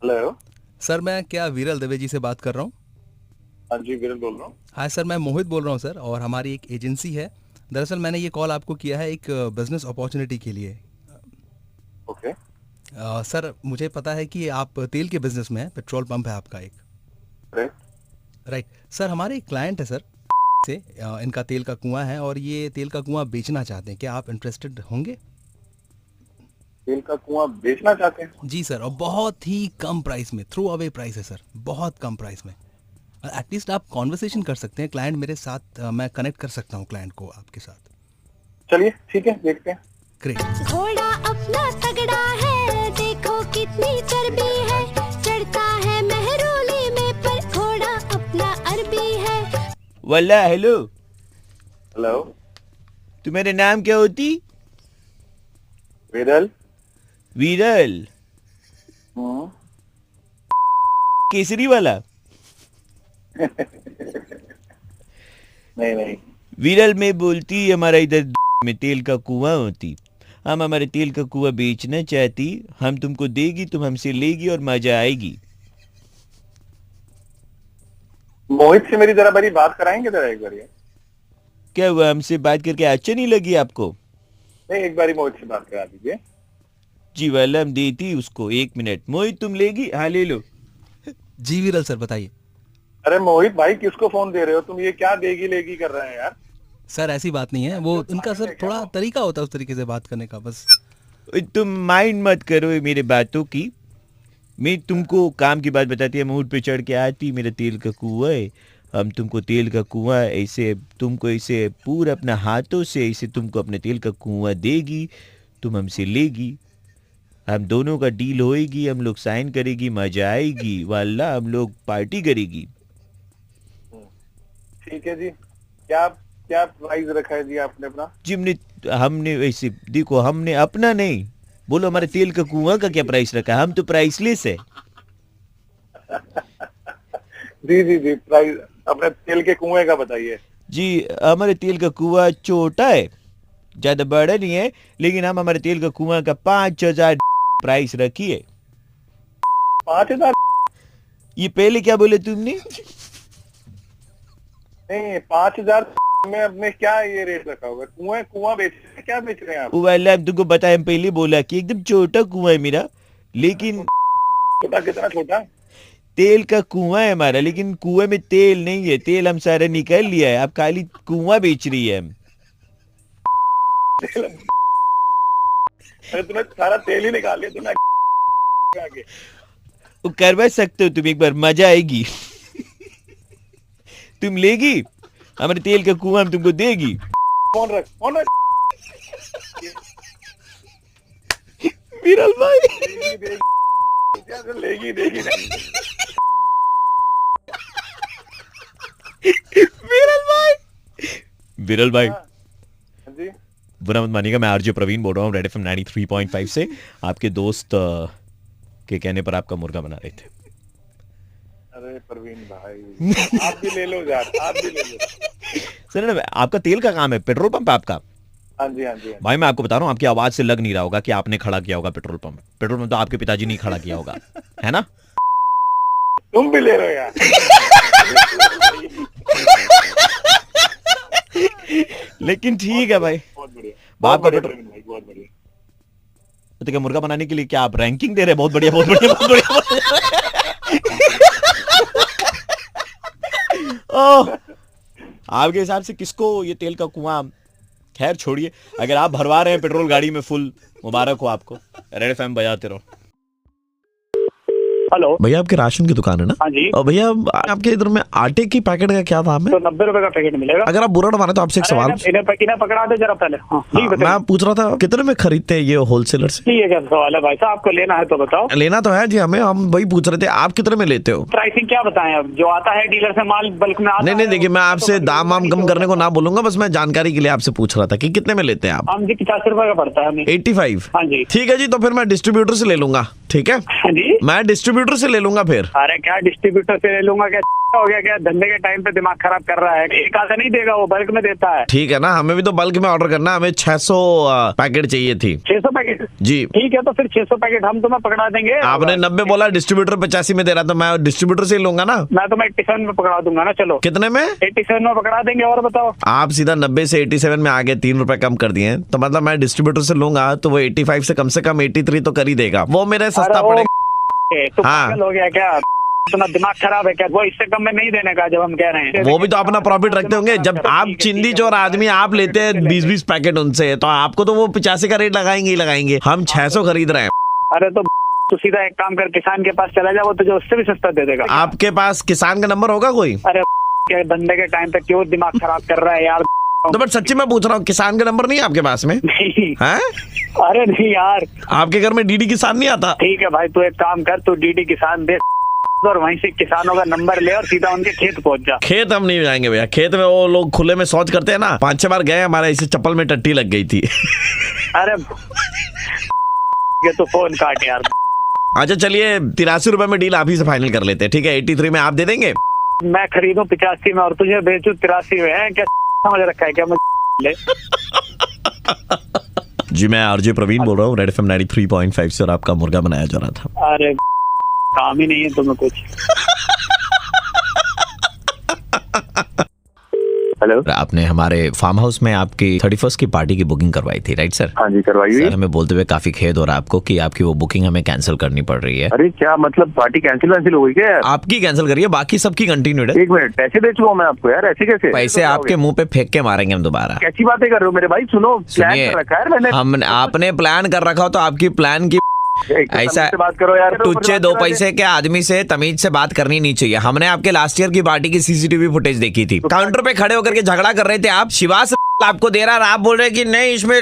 Hello. Sir मैं क्या विरल दवे जी से बात कर रहा हूँ? हाँ जी, विरल बोल रहा हूँ। हाय सर, मैं मोहित बोल रहा हूँ सर, और हमारी एक एजेंसी है। दरअसल मैंने ये कॉल आपको किया है एक बिजनेस अपॉर्चुनिटी के लिए। ओके। सर मुझे पता है कि आप तेल के बिजनेस में हैं, पेट्रोल पंप है आपका एक। करेक्ट। राइट सर, हमारे एक क्लाइंट है सर से, इनका तेल का कुआं है और ये तेल का कुआं बेचना चाहते हैं। क्या आप इंटरेस्टेड होंगे? तेल का कुआं बेचना चाहते हैं? जी सर, और बहुत ही कम प्राइस में, थ्रो अवे प्राइस है सर, बहुत कम प्राइस में। एटलीस्ट आप कॉन्वर्सेशन कर सकते हैं क्लाइंट मेरे साथ, मैं कनेक्ट कर सकता हूँ क्लाइंट को आपके साथ। चलिए ठीक है, देखते हैं। ग्रेट। घोड़ा अपना तगड़ा है, देखो कितनी चर्बी है, चढ़ता है मेहरोली में पर घोड़ा अपना अरबी है। वल्ला हेलो, हेलो। तुम्हारा नाम क्या होती? विरल। विरल? हम्म। केसरी वाला? नहीं नहीं। विरल में बोलती हमारा इधर में तेल का कुआं होती, हम हमारे तेल का कुआं बेचना चाहती, हम तुमको देगी, तुम हमसे लेगी और मजा आएगी। मोहित से मेरी जरा बड़ी बात कराएंगे जरा एक बार? क्या हुआ, हमसे बात करके अच्छा नहीं लगी आपको? नहीं, एक बारी मोहित से बात करा दीजिए। जी वाला हम देती उसको, 1 मिनट। मोहित तुम लेगी? हाँ ले लो। जी विरल सर बताइए। अरे मोहित भाई, किसको फोन दे रहे हो तुम? ये क्या देगी लेगी कर रहे हैं यार? सर ऐसी बात नहीं है, वो उनका सर थोड़ा तरीका होता है उस तरीके से बात करने का, बस। तुम माइंड मत करो मेरे बातों की, मैं तुमको काम की बात बताती है। मूड पे चढ़ के आती, मेरा तेल का कुआं है, हम तुमको तेल का कुआं ऐसे तुमको ऐसे पूरा अपना हाथों से ऐसे तुमको अपने तेल का कुआं देगी, तुम हमसे लेगी, हम दोनों का डील होएगी, हम लोग साइन करेगी, मजा आएगी वाला, हम लोग पार्टी करेगी। ठीक है जी। क्या क्या प्राइस रखा है जी आपने अपना? जी हमने वैसे देखो, हमने अपना नहीं, बोलो हमारे तेल का कुआं का क्या प्राइस रखा है, हम तो प्राइसलेस है। जी जी जी, प्राइस अपने तेल के कुएं का बताइए। जी हमारे तेल का कुआं छोटा है, ज्यादा बड़ा नहीं है, लेकिन हम हमारे तेल का कुआं का 5,000 प्राइस रखिए। 5,000? ये पहले क्या बोले तुमने? नहीं, 5,000 में अपने क्या ये रेट रखा होगा? कुआं बेच रहे हैं, क्या बेच रहे हैं आप? वो वाला तुमको बताया, हम पहले बोला कि एकदम छोटा कुआं है मेरा, लेकिन छोटा? कितना छोटा? तेल का कुआं है हमारा, लेकिन कुएं में तेल नहीं है, तेल हम सारा निकाल लिया है, अब खाली कुआं बेच रही है हम। अरे तूने सारा तेल ही निकाल लिया तूने आगे। वो करवा सकते हो तुम, एक बार मजा आएगी। तुम लेगी हमारे तेल का कुआं, हम तुमको देगी। फोन रख। विरल भाई, लेगी देगी नहीं। विरल भाई हाँ जी। बुरा मत मानिएगा, मैं आरजे प्रवीण बोल रहा हूँ, रेड एफएम 93.5 से। आपके दोस्त के कहने पर आपका मुर्गा बना रहे थे। अरे प्रवीण भाई, आप भी ले लो यार, आप भी ले लो। सर ना, आपका तेल का काम है, पेट्रोल पंप है आपका? हाँ जी हाँ जी। भाई मैं आपको बता रहा हूँ, आपकी आवाज से लग नहीं रहा होगा कि आपने खड़ा किया होगा पेट्रोल पंप। पेट्रोल पंप तो आपके पिताजी ने खड़ा किया होगा, है ना? तुम भी ले लो यार। लेकिन ठीक है भाई, बहुत बढ़िया, बाप का पेट्रोल प्रवीण भाई, बहुत बढ़िया। तो क्या मुर्गा बनाने के लिए क्या आप रैंकिंग दे रहे हैं? बहुत बढ़िया बहुत बढ़िया बहुत बढ़िया। ओह, आपके हिसाब से किसको ये तेल का कुआं, खैर छोड़िए, अगर आप भरवा रहे हैं पेट्रोल गाड़ी में फुल, मुबारक हो आपको। रेड एफएम बजाते रहो। हेलो भैया, आपके राशन की दुकान है ना? हाँ जी। और भैया आपके इधर में आटे की पैकेट का क्या दाम है? तो 90 रुपए का पैकेट मिलेगा। अगर आप बुरा माने तो आपसे एक सवाल। इन्हें पकड़ा दो जरा पहले। हाँ, हाँ, बताइए। मैं पूछ रहा था कितने में खरीदते हैं ये होलसेलर से? ठीक है, क्या सवाल है भाई साहब, आपको लेना है तो बताओ। लेना तो है जी हमें, हम वही पूछ रहे थे आप कितने में लेते हो? प्राइसिंग क्या बताएं, अब जो आता है डीलर से माल बल्क में आता नहीं नहीं, है, देखिए मैं तो आपसे दाम वाम कम करने को ना बोलूंगा, बस मैं जानकारी के लिए आपसे पूछ रहा था कि कितने में लेते हैं आप? हम जी 50 रुपए का पड़ता है हमें। 85? हाँ जी। ठीक है जी, तो फिर मैं डिस्ट्रीब्यूटर से ले लूंगा। ठीक है, हाँ जी। मैं डिस्ट्रीब्यूटर से ले लूंगा फिर। अरे क्या डिस्ट्रीब्यूटर से ले लूंगा क्या? हो गया क्या? धंधे के टाइम पे दिमाग खराब कर रहा है। एक आधा नहीं देगा, वो बल्क में देता है। ठीक है ना, हमें भी तो बल्क में ऑर्डर करना, हमें 600 पैकेट चाहिए थी। 600 पैकेट? जी ठीक है, तो फिर 600 पैकेट हम तुम्हें पकड़ा देंगे। आपने 90 बोला, डिस्ट्रीब्यूटर 85 में दे रहा, तो मैं डिस्ट्रीब्यूटर से ही लूंगा ना। मैं तुम्हें 87 में पकड़ा दूंगा ना। चलो कितने में? 87 में पकड़ा देंगे। और बताओ। आप सीधा 90 से 87 में आ गए, 3 रुपए कम कर दिए, तो मतलब मैं डिस्ट्रीब्यूटर से लूंगा तो वो 85 से कम 83 तो कर ही देगा, वो मेरे सस्ता पड़ेगा। तो हाँ। पागल हो गया क्या? तुम्हारा दिमाग खराब है क्या? वो इससे कम में नहीं देने का जब हम कह रहे हैं। वो भी तो अपना प्रॉफिट रखते होंगे। जब आप चिंदी चोर आदमी आप लेते हैं 20-20 पैकेट उनसे, तो आपको तो वो 85 का रेट लगाएंगे ही लगाएंगे। हम 600 खरीद रहे हैं। अरे तो सीधा एक काम कर, किसान के पास चला जाओ, तो जो उससे भी सस्ता दे देगा। आपके पास किसान का नंबर होगा कोई? अरे क्या धंधे के टाइम पे क्यों दिमाग खराब कर रहा है यार? तो बट सच्ची मैं पूछ रहा हूँ, किसान का नंबर नहीं है आपके पास में? नहीं। हैं? अरे नहीं यार, आपके घर में डीडी किसान नहीं आता? ठीक है भाई, तू एक काम कर, तू डीडी किसान दे और वहीं से किसानों का नंबर ले और सीधा उनके खेत पहुंच जा। खेत हम नहीं जाएंगे भैया, खेत में वो लोग खुले में शौच करते हैं ना, 5-6 बार गए, हमारे इसे चप्पल में टट्टी लग गई थी। अरे ये तो फोन काट यार। अच्छा चलिए, 83 रुपए में डील आप ही से फाइनल कर लेते हैं, ठीक है? 83 में आप दे देंगे? मैं खरीदूं 85 में और तुझे बेचूं 83 में, है क्या? समझ रखा है क्या मुझे? जी मैं आरजे प्रवीण बोल रहा हूँ, रेड एफएम 93.5 से, और आपका मुर्गा बनाया जा रहा था। अरे काम ही नहीं है तुम्हें कुछ। हेलो, आपने हमारे फार्म हाउस में आपकी 31st की पार्टी की बुकिंग करवाई थी, राइट सर? हाँ जी, करवाई हुई। सर हमें बोलते हुए काफी खेद हो रहा है आपको कि आपकी वो बुकिंग हमें कैंसिल करनी पड़ रही है। अरे क्या मतलब, पार्टी कैंसिल हो गई क्या यार? आपकी कैंसिल करिए, बाकी सबकी कंटिन्यूड है। 1 मिनट, पैसे दे चुका हूँ मैं आपको यार, ऐसे कैसे? पैसे आपके मुंह पे फेंक के मारेंगे हम दोबारा। कैसी बातें कर रहे हो मेरे भाई? सुनो, प्लान सुनिए, कर रखा है मैंने। हम आपने प्लान कर रखा हो तो आपकी प्लान की ऐसा से बात करो यार। तुच्छे 2 पैसे के आदमी से तमीज से बात करनी नहीं चाहिए। हमने आपके लास्ट ईयर की पार्टी की सीसीटीवी फुटेज देखी थी, काउंटर पे खड़े होकर के झगड़ा कर रहे थे आप, शिवास आपको दे रहा और आप बोल रहे कि नहीं इसमें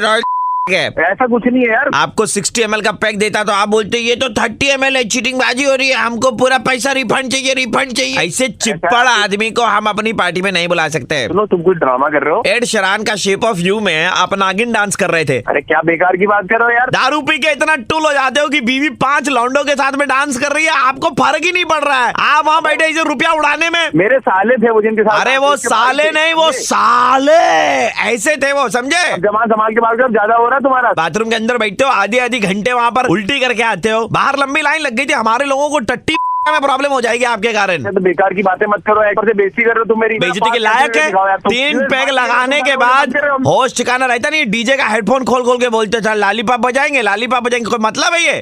ऐसा कुछ नहीं है यार। आपको 60 ml का पैक देता तो आप बोलते ये तो 30 ml है, चीटिंग बाजी हो रही है, हमको पूरा पैसा रिफंड चाहिए। ऐसे चिप्पड़ आदमी को हम अपनी पार्टी में नहीं बुला सकते। सुनो, तुम कुछ ड्रामा कर रहे हो। एड शेरान का शेप ऑफ यू में आप नागिन डांस कर रहे थे। अरे क्या बेकार की बात कर रहे हो यार? दारू पी के इतना टुल हो जाते हो कि बीवी 5 लौंडों के साथ में डांस कर रही है, आपको फर्क ही नहीं पड़ रहा है। आप वहाँ बैठे इसे रुपया उड़ाने में। मेरे साले थे वो जिनके साथ। अरे वो साले नहीं, वो साले ऐसे थे वो, समझे? जमान संभाल के बात करो, ज्यादा हो रहा है तुम्हारा। बाथरूम के अंदर बैठते हो, आधी घंटे वहाँ पर उल्टी करके आते हो, बाहर लंबी लाइन लग गई थी, हमारे लोगों को टट्टी में प्रॉब्लम हो जाएगी आपके कारण। तो बेकार की बातें मत करो, एक से बेइज्जती कर रहे हो तुम मेरी। बेइज्जती के लायक है। 3 पैक लगाने के बाद होश ठिकाना रहता नहीं, डीजे का हेडफोन खोल के बोलते चल लालीपॉप बजाएंगे, कोई मतलब है ये?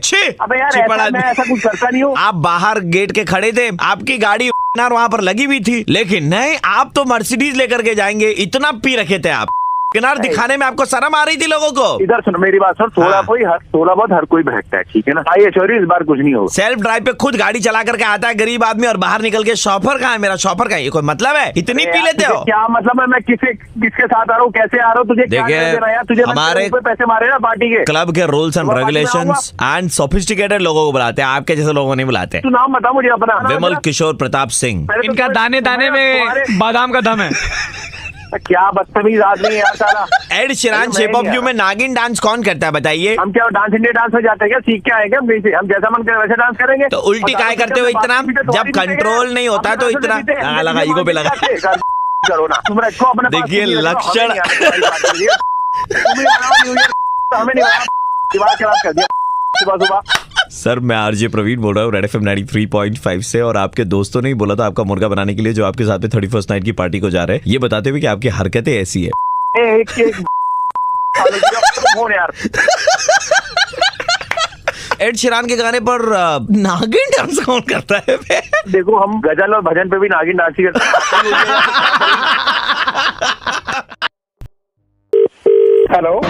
अबे यार मैं ऐसा कुछ करता नहीं हूँ। आप बाहर गेट के खड़े थे, आपकी गाड़ी वहाँ पर लगी हुई थी, लेकिन नहीं, आप तो मर्सिडीज लेकर के जाएंगे, इतना पी रखे थे आप। किनार दिखाने में आपको शर्म आ रही थी लोगों को। इधर सुनो मेरी बात, सुन, थोड़ा बहुत हर कोई बहकता है, ठीक है ना? आई एश्योर इस बार कुछ नहीं होगा। सेल्फ ड्राइव पे खुद गाड़ी चला करके आता है गरीब आदमी, और बाहर निकल के शॉफर कहाँ है मेरा, शॉफर का ये कोई मतलब है? इतनी पी लेते हो? क्या मतलब है? मैं किसके साथ आ रहा हूँ, कैसे आ रहा हूँ, तुझे देखिए, तुझे हमारे पैसे मारे ना पार्टी के। क्लब के rules and regulations and sophisticated लोगों को बुलाते हैं, आपके जैसे लोगों नहीं बुलाते। तू नाम बता मुझे अपना। विमल किशोर प्रताप सिंह। इनका दाने दाने में बादाम का दम है। क्या बदतमीज आदमी है यार साला। Ed Sheeran shape of you में नागिन डांस कौन करता है बताइए? हम क्या डांस इंडिया डांस में जाते हैं क्या? सीख के आएंगे हम जैसा मन करे वैसे डांस करेंगे। तो उल्टी काय करते हो इतना? जब कंट्रोल नहीं होता तो इतना लगा ईगो पे लगा करो ना तुम रखो अपने। देखिए लक्षण हमें नहीं दिमाग खराब कर दिया सुबह। सर मैं आरजे प्रवीण बोल रहा हूँ, रेड एफएम 93.5 से, और आपके दोस्तों ने ही बोला था आपका मुर्गा बनाने के लिए, जो आपके साथ में 31st नाइट की पार्टी को जा रहे हैं, ये बताते हुए कि आपकी हरकतें ऐसी है। एड शेरान के गाने पर नागिन डांस कौन करता है? देखो हम गजल और भजन पे भी नागिन डांस ही करते हैं। हेलो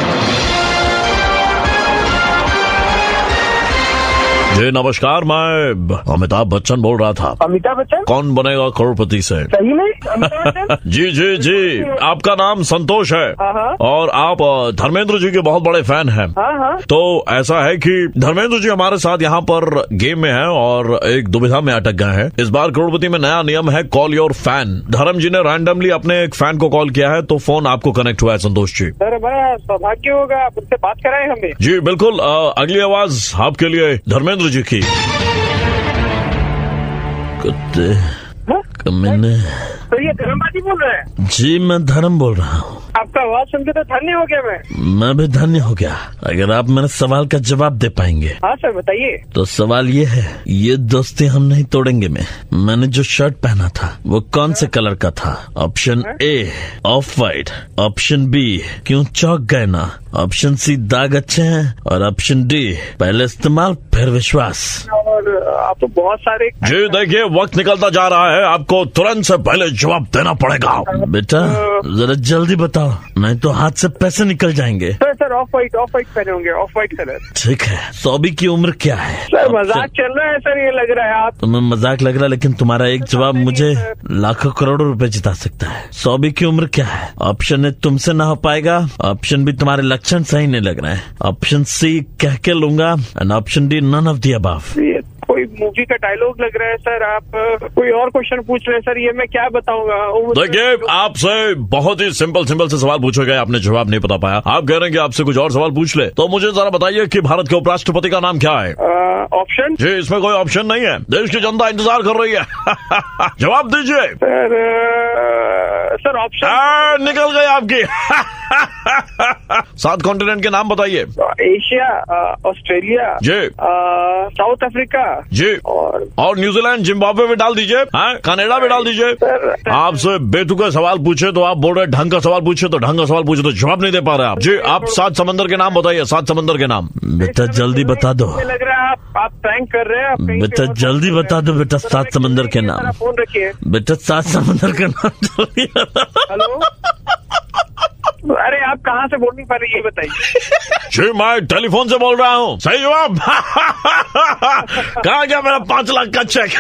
जी नमस्कार, मैं अमिताभ बच्चन बोल रहा था। अमिताभ बच्चन? कौन बनेगा करोड़पति से? सही में अमिताभ बच्चन? जी आपका नाम संतोष है और आप धर्मेंद्र जी के बहुत बड़े फैन हैं। तो ऐसा है कि धर्मेंद्र जी हमारे साथ यहाँ पर गेम में हैं और एक दुविधा में अटक गए हैं। इस बार करोड़पति में नया नियम है, कॉल योर फैन। धर्म जी ने रैंडमली अपने एक फैन को कॉल किया है, तो फोन आपको कनेक्ट हुआ है संतोष जी। सर बड़ा सौभाग्य होगा, आप उनसे बात कराएं हमें। जी बिल्कुल, अगली आवाज आपके लिए धर्मेंद्र जी की। कुत्ते मैंने तो ये धर्मबाजी बोल रहे हैं? जी मैं धर्म बोल रहा हूँ। आपका आवाज सुन के तो धन्य हो गया मैं भी धन्य हो गया। अगर आप मेरे सवाल का जवाब दे पाएंगे। हाँ सर बताइए। तो सवाल ये है, ये दोस्ती हम नहीं तोड़ेंगे में मैंने जो शर्ट पहना था वो कौन से कलर का था? Option A off white, option B क्यों चौक गए ना, ऑप्शन सी दाग अच्छे हैं और ऑप्शन डी पहले इस्तेमाल फिर विश्वास। और आप तो बहुत सारे। जी देखिए वक्त निकलता जा रहा है, आपको तुरंत से पहले जवाब देना पड़ेगा। बेटा जरा जल्दी बताओ नहीं तो हाथ से पैसे निकल जाएंगे। सर ऑफ वाइट पहने होंगे, ऑफ वाइट कलर। ठीक है। सौबी की उम्र क्या है? सर मजाक चल रहा है सर, ये लग रहा है आप। तुम्हें मजाक लग रहा है, लेकिन तुम्हारा एक जवाब मुझे लाखों करोड़ों रुपए जिता सकता है। सौबी की उम्र क्या है? ऑप्शन ए तुमसे ना हो पाएगा, ऑप्शन बी तुम्हारे लक्षण सही नहीं लग रहे हैं, ऑप्शन सी कह के लूंगा and option D none of the above. कोई मूवी का डायलॉग लग रहा है सर। आप कोई और क्वेश्चन पूछ रहे हैं सर, ये मैं क्या बताऊंगा? देखिए आपसे बहुत ही सिंपल से सवाल पूछे गए, आपने जवाब नहीं बता पाया। आप कह रहे हैं कि आपसे कुछ और सवाल पूछ ले, तो मुझे जरा बताइए कि भारत के उपराष्ट्रपति का नाम क्या है? ऑप्शन? जी इसमें कोई ऑप्शन नहीं है, देश की जनता इंतजार कर रही है। जवाब दीजिए सर ऑप्शन निकल गए आपकी। 7 कॉन्टिनेंट के नाम बताइए। एशिया, ऑस्ट्रेलिया जी, साउथ अफ्रीका जी और न्यूजीलैंड, जिम्बाब्वे में डाल दीजिए, कनाडा में डाल दीजिए। आपसे बेतुका सवाल पूछे तो आप बोल रहे ढंग का सवाल पूछे तो ढंग का सवाल पूछे तो जवाब नहीं दे पा रहे आप। जी आप 7 समंदर के नाम बताइए, 7 समंदर के नाम। बेटा जल्दी बता दो। लग रहा है आप प्रैंक कर रहे हैं। बेटा जल्दी बता दो बेटा, 7 समंदर के नाम। फोन रखिए बेटा, 7 समंदर के नाम जल्दी। हेलो, अरे आप कहाँ से बोल नहीं पा रहे ये बताइए। जी मैं टेलीफोन से बोल रहा हूँ। सही जवाब। कहाँ गया मेरा 5 लाख का चेक?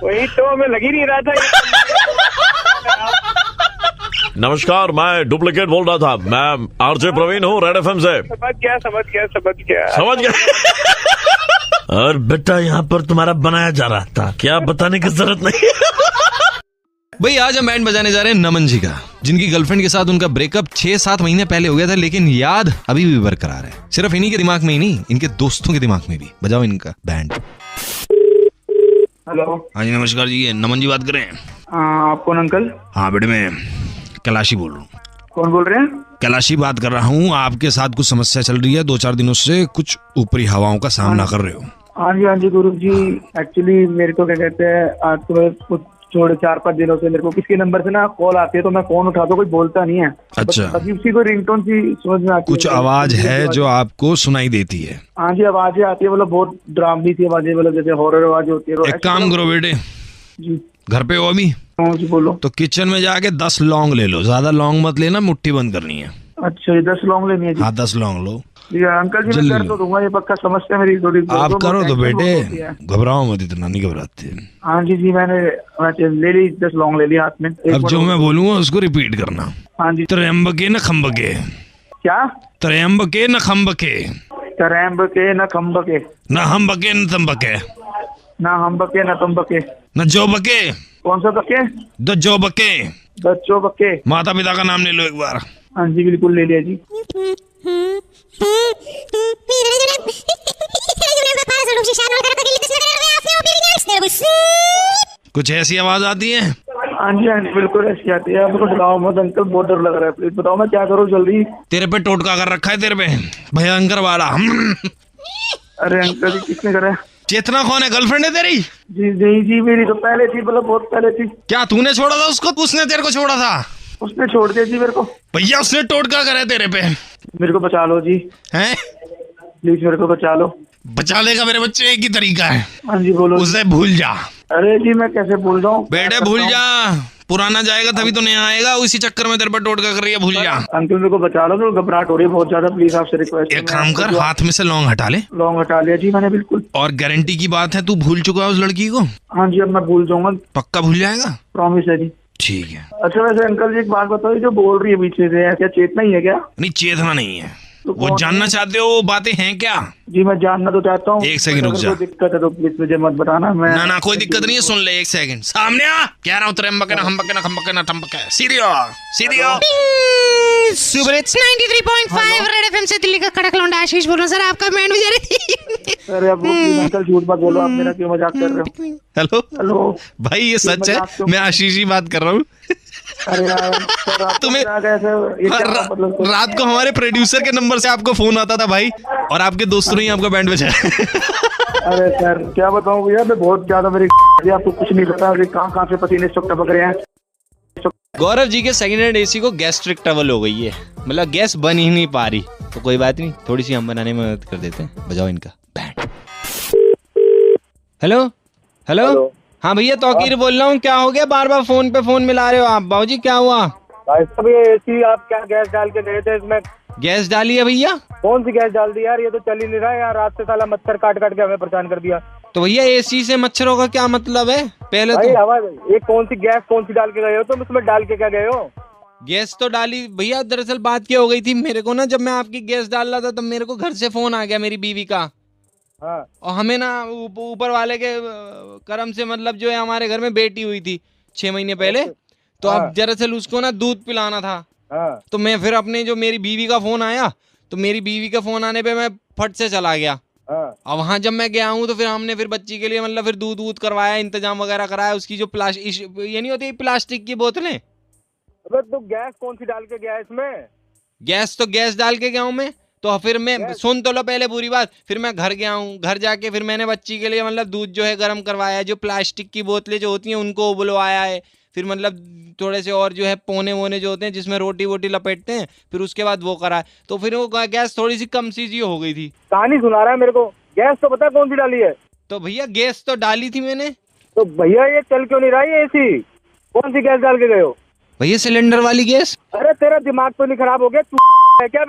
वही तो हमें लग ही नहीं रहा था। नमस्कार, मैं डुप्लीकेट बोल रहा था। मैं आरजे प्रवीण हूँ, रेड एफएम से। समझ गया। और बेटा यहाँ पर तुम्हारा बनाया जा रहा था, क्या बताने की जरूरत नहीं। भाई आज हम बैंड बजाने जा रहे हैं नमन जी का, जिनकी गर्लफ्रेंड के साथ उनका ब्रेकअप 6-7 महीने पहले हो गया था, लेकिन याद अभी भी बरकरार है। सिर्फ इन्हीं के दिमाग में ही नहीं, इनके दोस्तों के दिमाग में भी। बजाओ इनका बैंड। हेलो, हाँ जी नमस्कार जी, नमन जी बात कर रहे हैं? आप कौन अंकल? हाँ बेटे मैं कैलाशी बोल रहा हूँ। कौन बोल रहे हैं? कैलाशी बात कर रहा हूँ। आपके साथ कुछ समस्या चल रही है, 2-4 दिनों से कुछ ऊपरी हवाओं का सामना कर रहे हो। हाँ जी गुरु जी, एक्चुअली मेरे को क्या कहते हैं, आज तो कुछ छोड़े 4-5 दिनों से मेरे को किसी नंबर से ना कॉल आती है, तो मैं फोन उठाता हूँ, कोई बोलता नहीं है। अच्छा, अजीब सी कोई रिंगटोन सी समझ में आती है। कुछ आवाज है जो आपको सुनाई देती है? हाँ जी, आवाजें आती है, मतलब बहुत ड्रामनी सी आवाजें, मतलब जैसे हॉरर आवाज होती है। एक काम करो बेटे, जी घर पे हो अभी? जी बोलो। तो किचन में जाके 10 लौंग ले लो, ज्यादा लौंग मत लेना, मुट्ठी बंद करनी है। अच्छा, 10 लौंग लेनी है जी? हाँ 10 लौंग लो। जी अंकल जी, मैं कर तो दूंगा, ये पक्का समस्या मेरी थोड़ी। आप करो तो बेटे, घबराओ मत, इतना नहीं घबराते। हाँ जी मैंने ले ली, 10 लौंग ले ली हाथ में। अब जो मैं बोलूंगा उसको रिपीट करना। हाँ जी। त्र्यंबके न खम्बके। क्या? त्र्यंबके न खम्बके। त्र्यंबके न खम्बके। न हम बके न तुम बके। ना हम बके न तुम बके। न जो बके। कौन सा बके? द जो बके। द जो बके। माता पिता का नाम ले लो एक बार। हाँ जी बिल्कुल ले लिया जी। कुछ ऐसी आवाज आती है? हाँ जी बिल्कुल ऐसी आती है। आपको बताओ मत अंकल, बहुत डर लग रहा है, प्लीज बताओ मैं क्या करूँ जल्दी। तेरे पे टोटका कर रखा है, तेरे पे भयंकर वाला। अरे अंकल जी किसने करा? चेतना कौन है, गर्लफ्रेंड है तेरी? जी मेरी तो पहले थी, मतलब बहुत पहले थी। क्या तूने छोड़ा था उसको, उसने तेरे को छोड़ा था? उसने छोड़ दिया जी मेरे को। भैया उसने टोटका करे तेरे पे। मेरे को बचा लो जी, हैं? प्लीज मेरे को बचा लो। बचा लेगा मेरे बच्चे, एक ही तरीका है। हाँ जी बोलो। उसे भूल जा। अरे जी मैं कैसे भूल जाऊँ बेटे, भूल जा, पुराना जाएगा तभी तो नया आएगा। उसी चक्कर में तेरे पर टोटका कर रही है, भूल जा। अंकल मेरे को बचा लो, तो घबराहट हो रही है बहुत ज्यादा, प्लीज आपसे रिक्वेस्ट। एक काम कर, हाथ में से लौंग हटा ले। लौंग हटा लिया जी मैंने बिल्कुल। और गारंटी की बात है, तू भूल चुका है उस लड़की को? हाँ जी अब मैं भूल जाऊंगा। पक्का भूल जाएगा? प्रॉमिस है जी। ठीक है। अच्छा वैसे अंकल जी एक बात बताओ, जो बोल रही है पीछे से, क्या चेतना ही है क्या? नहीं चेतना नहीं है। तो वो जानना चाहते हो वो बातें हैं क्या? जी मैं जानना तो चाहता हूँ। एक सेकंड रुक जा। कोई दिक्कत है तो प्लीज मुझे मत बताना। मैं ना कोई दिक्कत नहीं है, सुन ले एक सेकंड। सामने आ, क्या रहा हूँ, त्र्यंबके न खम्बके न खम्बके न ठम्बके। सीधी हो। सुपर हिट्स 93.5 रेड एफएम से दिल्ली का कड़क लौंडा आशीष बोल रहा हूँ सर, आपका बैंड बजा रही थी। अरे अब अंकल झूठ मत बोलो, आप मेरा क्यों मजाक कर रहे हो? हेलो हेलो भाई, ये सच है, मैं आशीष ही बात कर रहा हूँ। अरे यार सर, आप तुम्हें ये क्या मतलब? रात को हमारे प्रोड्यूसर के नंबर से आपको फोन आता था भाई, और आपके दोस्तों ने ही आपका बैंड बजाया। अरे सर क्या बताऊं भैया, मैं बहुत ज्यादा मेरी आपको कुछ नहीं पता कि कहाँ से पसीने इस वक्त टपक रहे हैं। गौरव जी के सेकंड हैंड एसी को गैस्ट्रिक ट्रबल हो गई है, मतलब गैस बन ही नहीं पा रही। तो कोई बात नहीं, थोड़ी सी हम बनाने में मदद कर देते हैं। बजाओ इनका बैंड। हेलो हेलो, हाँ भैया तौकीर बोल रहा हूँ। क्या हो गया, बार बार फोन पे फोन मिला रहे हो आप? बाबूजी क्या हुआ? भाई साहब ये एसी आप क्या गैस डाल के गए थे इसमें? गैस डाली है भैया? कौन सी गैस डाल दी यार, ये तो चल ही नहीं रहा है यार। रात से साला मच्छर काट के हमें परेशान कर दिया। तो भैया एसी से मच्छरों का क्या मतलब है? पहले भाई तो हवा, ये कौन सी गैस कौन सी डाल के गए हो तुम? इसमें डाल के क्या गए हो? गैस तो डाली भैया। दरअसल बात क्या हो गई थी, मेरे को ना जब मैं आपकी गैस डाल रहा था तब मेरे को घर से फोन आ गया मेरी बीवी का। हाँ। और हमें ना ऊपर वाले के करम से मतलब जो है हमारे घर में बेटी हुई थी 6 महीने पहले। तो अब दरअसल उसको ना दूध पिलाना था। तो मैं फिर अपने जो मेरी बीवी का फोन आया, तो मेरी बीवी का फोन आने पे मैं फट से चला गया। अब वहाँ जब मैं गया हूँ तो फिर हमने फिर बच्ची के लिए मतलब फिर दूध वूध करवाया, इंतजाम वगैरह कराया। उसकी जो ये नहीं होती प्लास्टिक की बोतलें। अबे तो गैस कौन सी डाल के गया इसमें? गैस तो गैस डाल के गया हूँ मैं। तो फिर मैं सुन तो लो पहले पूरी बात। फिर मैं घर गया हूँ, घर जाके फिर मैंने बच्ची के लिए मतलब दूध जो है गर्म करवाया है। जो प्लास्टिक की बोतलें जो होती हैं उनको उबलवाया है। फिर मतलब थोड़े से और जो है पोने वोने जो होते हैं जिसमें रोटी वोटी लपेटते हैं, फिर उसके बाद वो करा है। तो फिर वो गैस थोड़ी सी कम सी हो गई थी। कहानी सुना रहा है मेरे को। गैस तो पता कौन सी डाली है? तो भैया गैस तो डाली थी मैंने। तो भैया ये चल क्यों नहीं रहा है एसी? कौन सी गैस डाल के गए हो? भैया सिलेंडर वाली गैस। अरे तेरा दिमाग तो नहीं खराब हो गया? तू है क्या?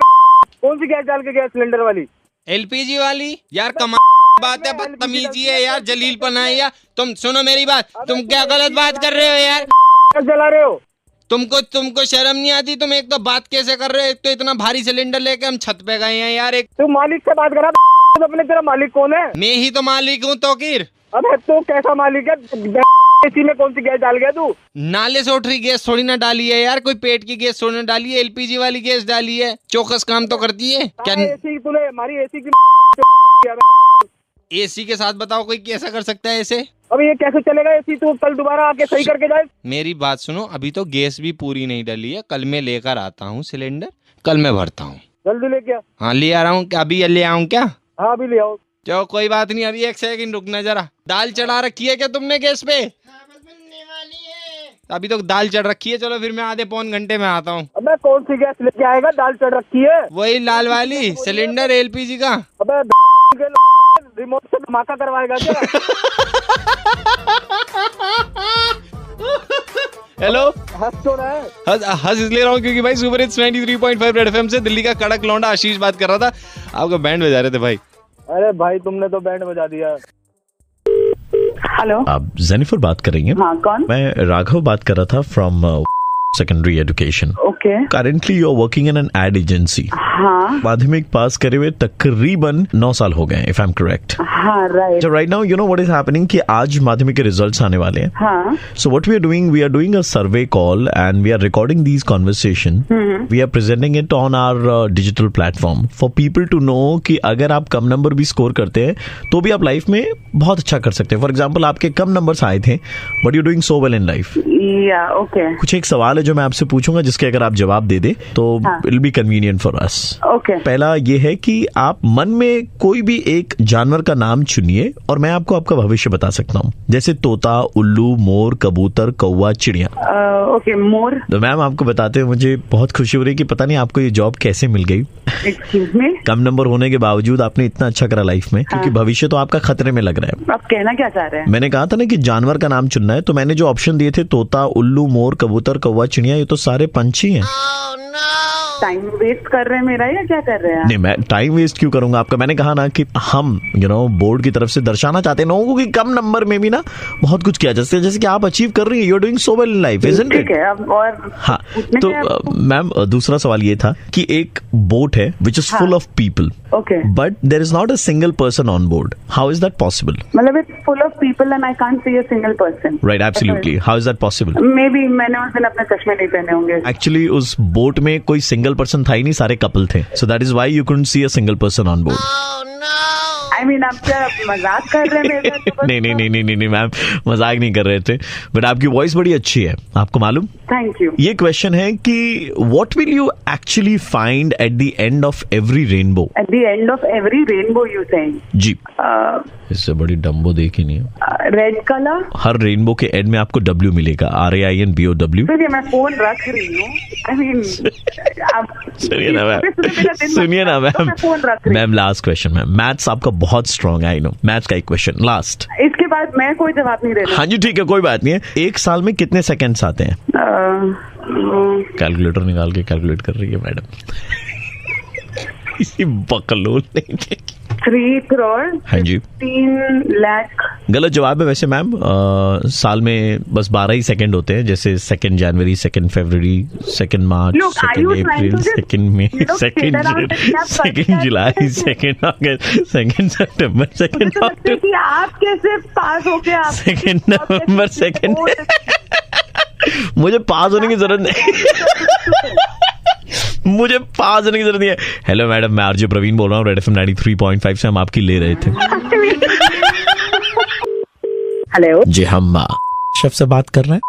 कौन सी गैस डाल के गया सिलेंडर वाली? एलपीजी वाली। यार कमाल बात है, बदतमीजी है यार, जलीलपना है यार। तुम सुनो मेरी बात, तुम क्या गलत बात कर रहे हो यार? जला रहे हो? तुमको शर्म नहीं आती? तुम एक तो बात कैसे कर रहे हो? एक तो इतना भारी सिलेंडर लेके हम छत पे गए हैं यार। एक तू मालिक से बात करा अपने, तेरा मालिक कौन है? मैं ही तो मालिक हूँ तौकीर। अबे तो कैसा मालिक है? एसी में कौन सी गैस डाल गया तू? नाले से उठ रही गैस थोड़ी ना डाली है यार, कोई पेट की गैस थोड़ी ना डाली है। एलपीजी वाली गैस डाली है, चौकस काम तो करती है क्या? एसी तूने हमारी एसी की एसी के साथ बताओ कोई कैसा कर सकता है ऐसे? अब ये कैसे चलेगा एसी? तू कल दोबारा आके सही करके जाए। मेरी बात सुनो, अभी तो गैस भी पूरी नहीं डली है। कल मैं लेकर आता हूँ सिलेंडर, कल मैं भरता हूँ। जल्दी ले क्या? हाँ ले आ रहा हूँ। अभी ले आऊँ क्या? हाँ अभी ले आओ। चलो कोई बात नहीं, अभी 1 सेकंड रुकना जरा। दाल चढ़ा रखी है क्या तुमने गैस पे? अभी तो दाल चढ़ रखी है। चलो फिर मैं आधे पौन घंटे में आता हूँ। अबे कौन सी गैस लेके आएगा? दाल चढ़ रखी है वही लाल वाली सिलेंडर एलपीजी का। अबे रिमोट से धमाका करवाएगा क्या? हेलो, हंस तो रहा है? हंस इसलिए रहा हूँ क्योंकि भाई सुपर हिट्स 93.5 रेड एफएम से दिल्ली का कड़क लौंडा आशीष बात कर रहा था। आपका बैंड बजा रहे थे भाई। अरे भाई तुमने तो बैंड बजा दिया। हेलो, आप जेनिफर बात कर रही हैं? हाँ कौन? मैं राघव बात कर रहा था from secondary education. Okay. Currently you are working in an ad agency. हाँ। माध्यमिक पास करे हुए तकरीबन 9 साल हो गए, इफ आई एम करेक्ट। हाँ right. So right now you know what is happening कि आज माध्यमिक के रिजल्ट्स आने वाले हैं। हाँ। So what we are doing a survey call and we are recording these conversation. We are presenting it on our digital platform for people to know कि अगर आप कम नंबर भी स्कोर करते हैं तो भी आप लाइफ में बहुत अच्छा कर सकते हैं। फॉर एग्जाम्पल आपके कम नंबर्स आए थे but you doing so well in life. Okay. कुछ एक सवाल है जो मैं आपसे पूछूंगा जिसके अगर आप जवाब दे दे तो it will be convenient for us. Okay. पहला ये है कि आप मन में कोई भी एक जानवर का नाम चुनिए और मैं आपको आपका भविष्य बता सकता हूँ, जैसे तोता, उल्लू, मोर, कबूतर, कौवा, चिड़िया। Okay more. तो मैम आपको बताते हुए मुझे बहुत खुशी हो रही है कि पता नहीं आपको ये जॉब कैसे मिल गई। Excuse me? कम नंबर होने के बावजूद आपने इतना अच्छा करा लाइफ में, क्योंकि भविष्य तो आपका खतरे में लग रहा है। आप कहना क्या चाह रहे हैं? मैंने कहा था ना कि जानवर का नाम चुनना है, तो मैंने जो ऑप्शन दिए थे तोता, उल्लू, मोर, कबूतर, कौवा, चिड़िया, ये तो सारे पंछी हैं। टाइम वेस्ट कर रहे हैं मेरा या क्या कर रहे हैं? नहीं, मैं टाइम वेस्ट क्यों करूंगा आपका? मैंने कहा ना कि हम बोर्ड की तरफ से दर्शाना चाहते हैं लोगों को कि कम नंबर में भी ना बहुत कुछ किया जा सकता है, जैसे कि आप अचीव कर रही हैं। You are doing so well in life, isn't it? ठीक है। अब और हाँ, तो मैम दूसरा सवाल ये था कि एक बोट है which is full of people, okay, but there is not a single person on board. How is that possible? मतलब it's full of people and I can't see a single person. Right, absolutely. How is that possible? Maybe मैंने उस दिन अपने चश्मे नहीं पहने होंगे। Actually उस बोट में कोई सिंगल पर्सन था ही नहीं, सारे कपल थे, so that is why you couldn't see a single person on board. I mean आप क्या मजाक कर रहे हैं मेरे साथ? तो बस- नहीं मैम, मजाक नहीं कर रहे थे, बट आपकी वॉइस बड़ी अच्छी है, आपको मालूम। Thank you. ये क्वेश्चन है कि what will you actually find at the end of every rainbow? At the end of every rainbow you saying? जी, इससे बड़ी डम्बो देखी नहीं है। Red colour. हर रेनबो के एंड में आपको W मिलेगा, RAINBOW। फिर मैं फोन रख रही हूँ। आई मीन सुनिए ना मैम, फोन रख रही ma'am last question ma'am, maths आपका बहुत स्ट्रांग है, आई नो, मैथ्स का एक क्वेश्चन लास्ट। हूँ। इसके बाद मैं कोई जवाब नहीं देना। हाँ जी ठीक है, कोई बात नहीं है। एक साल में कितने सेकंड्स आते हैं? कैलकुलेटर निकाल के कैलकुलेट कर रही है मैडम। इसी बकलोल नहीं देखी। 3 करोड़। हाँ जी। 3 लाख। गलत जवाब है वैसे मैम। साल में बस 12 ही सेकंड होते हैं, जैसे 2 जनवरी, 2 फरवरी, 2 मार्च, Look, are 2 you trying April, to just, 2 May, you know, 2 figure out that क्या 2 जुलाई, 2 अगस्त, 2 सितंबर, 2 मुझे तो लगता है अक्टूबर, कि आप कैसे पास हो गए? 2 नवंबर, 2 मुझे पास होने की जरूरत नहीं। मुझे पास होने की जरूरत नहीं है। हेलो मैडम, मैं आरजे प्रवीण बोल रहा हूँ, रेड एफएम 93.5 से हम आपकी ले रहे थे। हेलो जी, हम शेफ से बात कर रहे हैं।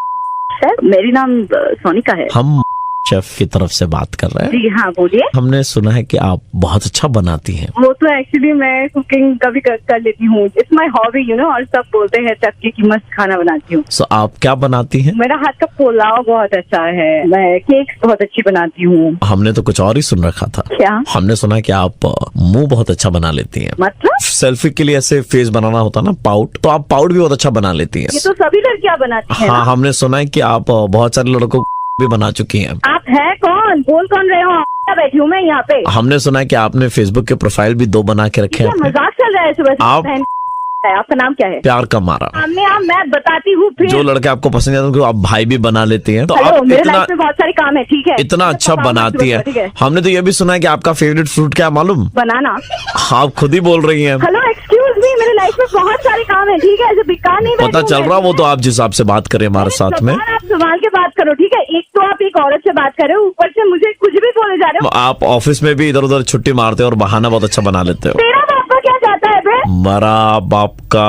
सर, मेरी नाम सोनिका है। हम शेफ की तरफ से बात कर रहे हैं। जी हाँ, बोलिए। हमने सुना है कि आप बहुत अच्छा बनाती हैं। वो तो एक्चुअली मैं कुकिंग कभी कर लेती हूँ। It's my hobby you know. और सब बोलते हैं चक्की की मस्त खाना बनाती हूँ। सो आप क्या बनाती हैं? मेरा हाथ का पुलाव बहुत अच्छा है। मैं केक्स बहुत अच्छी बनाती हूँ। हमने तो कुछ और ही सुन रखा था। क्या? हमने सुना कि आप मुंह बहुत अच्छा बना लेती हैं। मतलब? सेल्फी के लिए ऐसे फेस बनाना होता ना, पाउट, तो आप पाउट भी बहुत अच्छा बना लेती हैं। ये तो सभी लड़कियाँ बनाती हैं। हाँ, हमने सुना है कि आप बहुत सारे लड़कों को भी बना चुकी हैं। आप है कौन? बोल कौन रहे हो? बैठी हूँ मैं यहाँ पे। हमने सुना है कि आपने फेसबुक के प्रोफाइल भी 2 बना के रखे हैं अपने। मजाक चल रहा है सुबह? आप आपका नाम क्या है? प्यार का मारा। सामने आप, मैं बताती हूँ फिर। जो लड़के आपको पसंद है उनको आप भाई भी बना लेती हैं। तो हेलो, आप मेरे इतना लाइफ में बहुत सारे काम है, ठीक है? इतना अच्छा बनाती है। ठीक है। हमने तो ये भी सुना है कि आपका फेवरेट फ्रूट क्या है मालूम? बनाना। आप खुद ही बोल रही हैं। हेलो, एक्सक्यूज मी, मेरे लाइफ में बहुत सारे काम है, ठीक है? ऐसे बेकार नहीं पता चल रहा, वो तो आप जिस हिसाब से बात करें हमारे साथ में। आप संभाल के बात करो, ठीक है? एक तो आप एक औरत से बात कर रहे हो, ऊपर से मुझे कुछ भी बोले जा रहे हो। आप ऑफिस में भी इधर उधर छुट्टी मारते हो और बहाना बहुत अच्छा बना लेते हो। तेरा बाप का क्या चाहता है बे? मेरा बाप का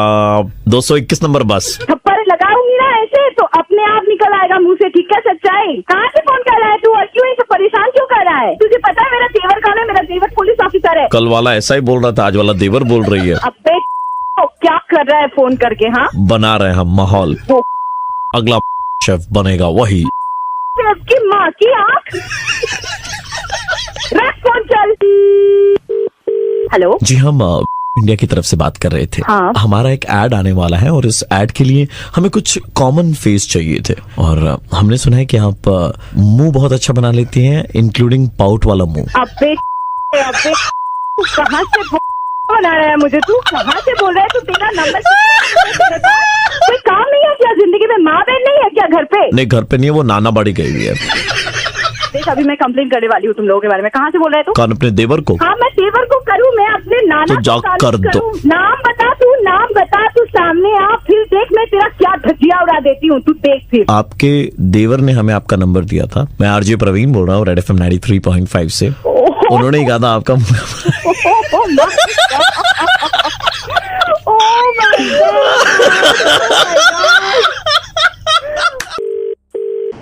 221 नंबर बस। थप्पड़ लगाऊंगी ना ऐसे तो अपने आप निकल आएगा मुंह से, ठीक है? सच्चाई। कहाँ से फोन कर रहा है तू और क्यों इसे परेशान क्यों कर रहा है? तुझे पता है मेरा तेवर कौन है? मेरा तेवर पुलिस ऑफिसर है। कल वाला ऐसा ही बोल रहा था, आज वाला देवर बोल रही है। अब क्या कर रहा है फोन करके? हाँ, बना रहे हम माहौल। अगला शेफ बनेगा वही। की माँ की आँख। रख फोन, चल। हेलो जी, हम इंडिया की तरफ से बात कर रहे थे। हाँ। हमारा एक एड आने वाला है और इस एड के लिए हमें कुछ कॉमन फेस चाहिए थे और हमने सुना है कि आप मुंह बहुत अच्छा बना लेती हैं, इंक्लूडिंग पाउट वाला मुंह। अबे कहाँ से बना रहा है मुझे? तू कहाँ से बोल रहा है? तू तेरा नंबर कोई काम नहीं है क्या जिंदगी में? माँ बहन नहीं है क्या घर पे? नहीं, घर पे नहीं है, वो नाना बाड़ी गई हुई है। देख, अभी मैं कंप्लेन करने वाली हूँ तुम लोगों के बारे में। कहाँ से बोल रहे तू? कौन? अपने देवर को? हाँ, मैं देवर को करूँ? मैं अपने नाना तो जाओ कर दो। नाम बता, तू सामने आ, फिर देख मैं तेरा क्या धज्जिया उड़ा देती हूँ, तू देख फिर। आपके देवर ने हमें आपका नंबर दिया था। मैं आरजे प्रवीण बोल रहा हूँ, रेड एफएम 93.5 से। उन्होंने ही कहा था आपका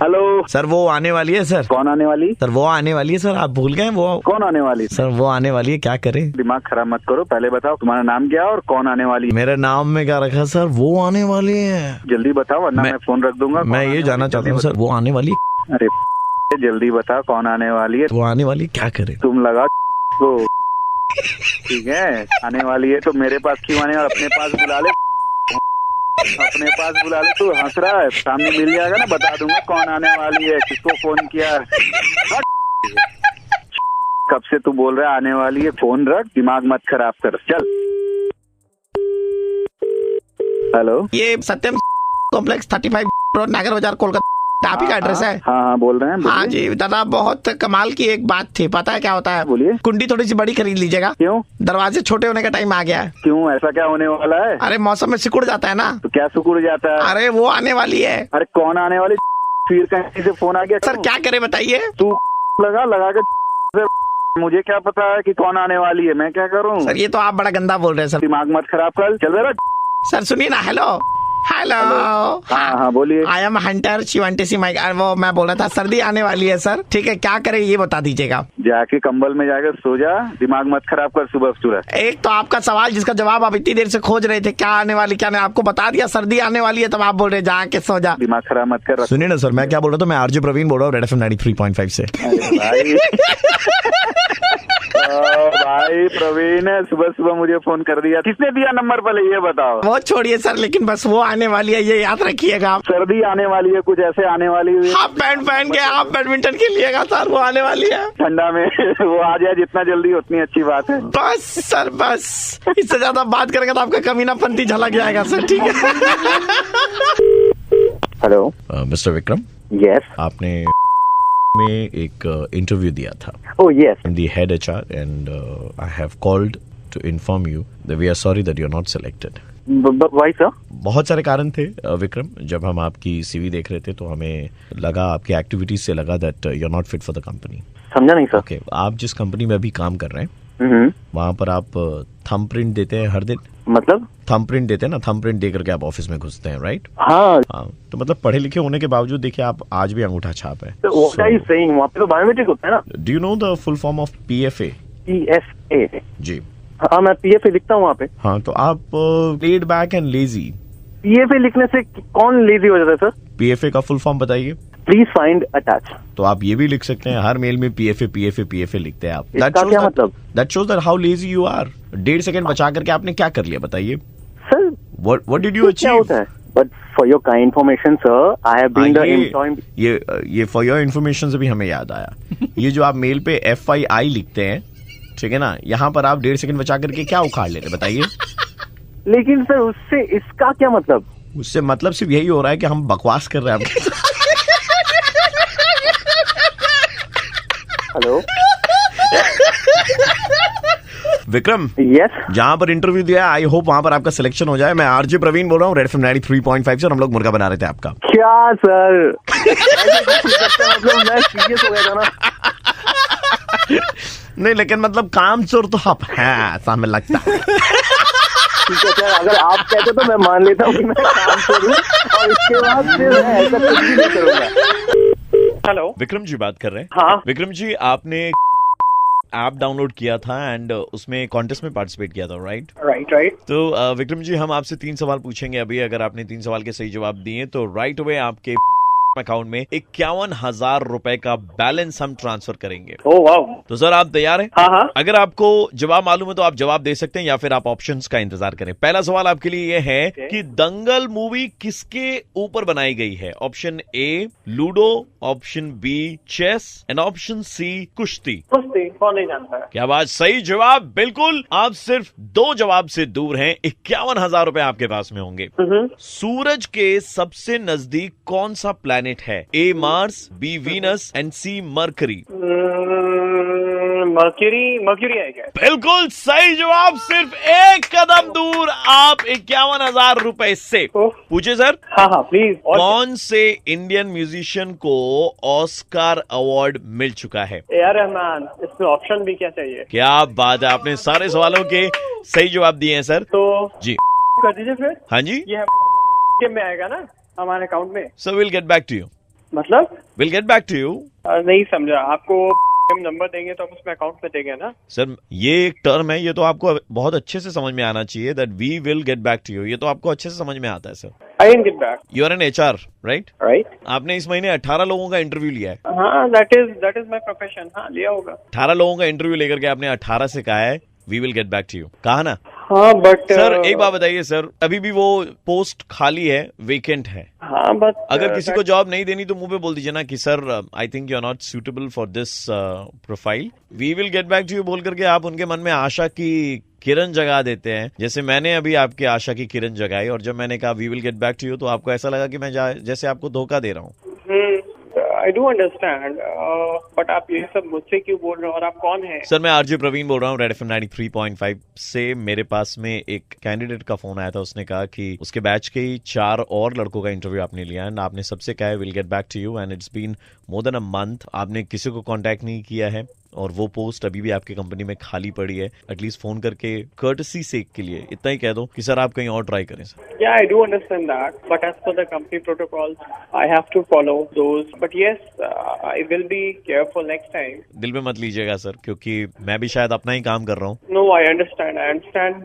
हेलो सर, वो आने वाली है सर। कौन आने वाली? सर, वो आने वाली है सर, आप भूल गए? वो कौन आने वाली? सर, वो आने वाली है, क्या करें? दिमाग खराब मत करो, पहले बताओ तुम्हारा नाम क्या है और कौन आने वाली है? मेरे नाम में क्या रखा सर? वो आने वाली है। जल्दी बताओ वरना मैं फोन रख दूंगा। मैं ये जानना चाहता हूँ सर, वो आने वाली है। अरे जल्दी बताओ कौन आने वाली है? वो आने वाली है, क्या करें? तुम लगाओ वो, ठीक है? आने वाली है तो मेरे पास क्यों आने, और अपने पास बुला ले, अपने पास बुला ले। तू हंस रहा है, सामने मिल जाएगा ना, बता दूंगा कौन आने वाली है, किसको फोन किया है। कब से तू बोल रहा है आने वाली है? फोन रख, दिमाग मत खराब कर, चल। हेलो, ये सत्यम कॉम्प्लेक्स 35 रोड, नागर बाजार, कोलकाता, आप ही का एड्रेस है? हाँ बोल रहे हैं। हाँ जी दादा, बहुत कमाल की एक बात थी, पता है क्या होता है? बोलिए। कुंडी थोड़ी सी बड़ी खरीद लीजिएगा। क्यों? दरवाजे छोटे होने का टाइम आ गया है। क्यों, ऐसा क्या होने वाला है? अरे मौसम में सिकुड़ जाता है ना। तो क्या सिकुड़ जाता है? अरे वो आने वाली है। अरे कौन आने वाली? फिर कहीं से फोन आ गया? सर क्या करे बताइए? तू लगा के मुझे क्या पता है कि कौन आने वाली है, मैं क्या करूँ? सर ये तो आप बड़ा गंदा बोल रहे हैं सर। दिमाग मत खराब कर, चल रहा। सर सुनिए ना, हेलो हेलो। हाँ बोलिए। I am hunter, she want to see my, वो मैं बोल रहा था सर्दी आने वाली है सर, ठीक है क्या करें ये बता दीजिएगा। जाके कंबल में जाकर सो जा, दिमाग मत खराब कर सुबह सुबह। एक तो आपका सवाल जिसका जवाब आप इतनी देर से खोज रहे थे, क्या आने वाली क्या नहीं, आपको बता दिया सर्दी आने वाली है, तब आप बोल रहे जाके सो जा। दिमाग खराब मत कर। सुनिए ना सर, मैं क्या बोल रहा था, मैं आरजे प्रवीण बोल रहा हूँ रेड एफएम 93.5 से। भाई प्रवीण है, सुबह सुबह मुझे फोन कर दिया, किसने दिया नंबर? पहले ये बताओ। वो छोड़िए सर, लेकिन बस वो आने वाली है ये याद रखिएगा आप। सर्दी आने वाली है, कुछ ऐसे आने वाली है। हाफ पैंट पहन के आप बैडमिंटन खेलिएगा सर, वो आने वाली है ठंडा में। वो आ जाए जितना जल्दी उतनी अच्छी बात है। बस सर बस, इससे ज्यादा बात करेंगे तो आपका कमीनापंती झलक जाएगा सर, ठीक है। हेलो मिस्टर विक्रम, यस, आपने में एक इंटरव्यू दिया था। Oh yes, the head HR and I have called to inform you that we are sorry that you are not selected. Why sir? बहुत सारे कारण थे विक्रम, जब हम आपकी सीवी देख रहे थे तो हमें लगा, आपकी एक्टिविटीज से लगा that you are not fit for the company. समझा नहीं सर। ओके, आप जिस कंपनी में अभी काम कर रहे हैं वहाँ पर आप थंब प्रिंट देते हैं हर दिन? मतलब थंब प्रिंट देते हैं ना, थंब प्रिंट दे करके आप ऑफिस में घुसते हैं, राइट? हाँ, तो मतलब पढ़े लिखे होने के बावजूद देखिए आप आज भी अंगूठा छाप है। What are you saying? वहाँ पे तो बायोमेट्रिक होता है ना। Do you know the full form of PFA? PFA? जी हाँ, मैं PFA लिखता हूँ वहाँ पे। हाँ, तो आप laid back and lazy. PFA लिखने से कौन लेजी हो जाता है सर? PFA का फुल फॉर्म बताइए। Please find attach. तो आप ये भी लिख सकते हैं, हर मेल में PFA लिखते हैं आप। इसका क्या मतलब? That shows that how lazy you are. 1.5 second बचा करके आपने क्या कर लिया बताइए सर? व्हाट डिड यू क्या अचीव? होता है? But for your kind information sir, I have been the employ. ये फॉर योर इन्फॉर्मेशन से भी हमें याद आया, ये जो आप मेल पे FII लिखते हैं, ठीक है ना, यहाँ पर आप 1.5 सेकंड बचा करके क्या उखाड़ ले रहे बताइए? लेकिन सर उससे इसका क्या मतलब? उससे मतलब सिर्फ यही हो रहा है कि हम बकवास कर रहे हैं। हेलो विक्रम, यस, जहाँ पर इंटरव्यू दिया है, आई होप वहाँ पर आपका सिलेक्शन हो जाए। मैं आरजे प्रवीण बोल रहा हूँ रेड एफएम 93.5 से, और हम लोग मुर्गा बना रहे थे आपका। क्या सर? मतलब मैं सीरियस हो गया था ना। नहीं, लेकिन मतलब काम चोर तो आप हैं, ऐसा हमें लगता है। ठीक है सर, अगर आप कहते तो मैं मान लेता हूँ कि मैं काम करूँ, और इसके बाद फिर मैं ऐसा कुछ भी नहीं करूँगा। हेलो, विक्रम जी बात कर रहे हैं। हाँ विक्रम जी, आपने ऐप डाउनलोड किया था एंड उसमें कॉन्टेस्ट में पार्टिसिपेट किया था, राइट? राइट। तो विक्रम जी, हम आपसे 3 सवाल पूछेंगे अभी। अगर आपने 3 सवाल के सही जवाब दिए तो राइट अवे आपके अकाउंट में 51,000 रुपए का बैलेंस हम ट्रांसफर करेंगे। Oh wow. तो सर आप तैयार हैं? हाँ। अगर आपको जवाब मालूम है तो आप जवाब दे सकते हैं, या फिर आप ऑप्शंस का इंतजार करें। पहला सवाल आपके लिए ये है कि दंगल मूवी किसके ऊपर बनाई गई है? Option A ludo, option B chess and option C कुश्ती। कौन नहीं जानता है? क्या बात, सही जवाब। बिल्कुल, आप सिर्फ 2 जवाब से दूर हैं। 51,000 रुपए आपके पास में होंगे। सूरज के सबसे नजदीक कौन सा प्लैनेट है? A Mars, B Venus and C mercury. Mercury है क्या? बिल्कुल सही जवाब, सिर्फ 1 कदम दूर आप 51,000 रुपए से। पूछे सर। हाँ प्लीज। कौन से इंडियन म्यूजिशियन को ऑस्कार अवार्ड मिल चुका है? ए.आर. रहमान। इसमें ऑप्शन भी क्या चाहिए? क्या बात है, आपने सारे सवालों के सही जवाब दिए हैं सर। तो जी कर दीजिए फिर। हाँ जी, ये में आएगा ना हमारे अकाउंट में? Sir will get back to you. मतलब? Will get back to you. नहीं समझा। आपको नंबर देंगे तो हम उसमें अकाउंट में देंगे ना? सर ये एक टर्म है, ये तो आपको बहुत अच्छे से समझ में आना चाहिए, that we will get back to you. ये तो आपको अच्छे से समझ में आता है sir. I will get back. You are an HR, right? Right. आपने इस महीने 18 लोगों का इंटरव्यू लिया है। हाँ, दैट इज माय प्रोफेशन। हाँ, लिया होगा। 18 लोगों का इंटरव्यू लेकर के आपने 18 से कहा है we will get back to you, कहा ना? हाँ बट सर एक बात बताइए सर, अभी भी वो पोस्ट खाली है, वेकेंट है। हाँ बट अगर किसी को जॉब नहीं देनी तो मुंह पे बोल दीजिए ना कि sir I think you are not suitable for this profile, we will get back to you बोल करके आप उनके मन में आशा की किरण जगा देते हैं। जैसे मैंने अभी आपकी आशा की किरण जगाई, और जब मैंने कहा we will get back to you तो आपको ऐसा लगा कि मैं जैसे आपको धोखा दे रहा हूँ। आई डू अंडरस्टैंड, बट आप ये सब मुझसे क्यों बोल रहे हो, और आप कौन हैं? सर मैं आरजे प्रवीण बोल रहा हूँ रेड एफएम 93.5 से। मेरे पास में एक कैंडिडेट का फोन आया था, उसने कहा कि उसके बैच के ही 4 और लड़कों का इंटरव्यू आपने लिया एंड आपने सबसे कहा है will get back to you, and it's been more than a month. आपने किसी को कांटेक्ट नहीं किया है, और वो पोस्ट अभी भी आपके कंपनी में खाली पड़ी है, एटलीस्ट फोन करके कर्टसी सेक के लिए इतना ही कह दो कि सर आप कहीं और ट्राई करें sir. Yeah, I do understand that, but as per the company protocols, I have to follow those. But yes, I will be careful next time. दिल में मत लीजिएगा सर, क्योंकि मैं भी शायद अपना ही काम कर रहा हूँ। No, I understand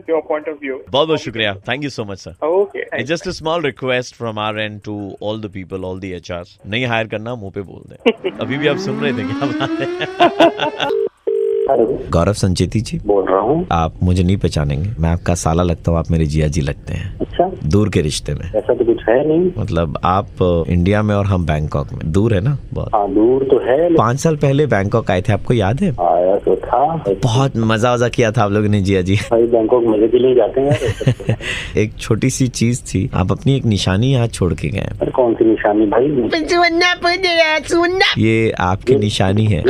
your point of view. बहुत बहुत शुक्रिया, thank you so much sir. Okay. It's just a small request from our end to all the people, all the HRs. नहीं हायर करना, मुंह पे बोल दे। अभी भी आप सुन रहे थे क्या बात? गौरव संचेती जी बोल रहा हूँ। आप मुझे नहीं पहचानेंगे, मैं आपका साला लगता हूँ, आप मेरे जिया जी लगते हैं। अच्छा, दूर के रिश्ते में। ऐसा तो कुछ है नहीं। मतलब आप इंडिया में और हम बैंकॉक में, दूर है ना बहुत। हाँ दूर तो है। 5 साल पहले बैंकॉक आए थे, आपको याद है? आया तो था। बहुत मजा किया था आप लोगों ने जिया जी। भाई बैंकॉक मजे के लिए जाते हैं। एक छोटी सी चीज थी, आप अपनी एक निशानी यहाँ छोड़ के गए। कौन सी निशानी भाई? ये आपकी निशानी है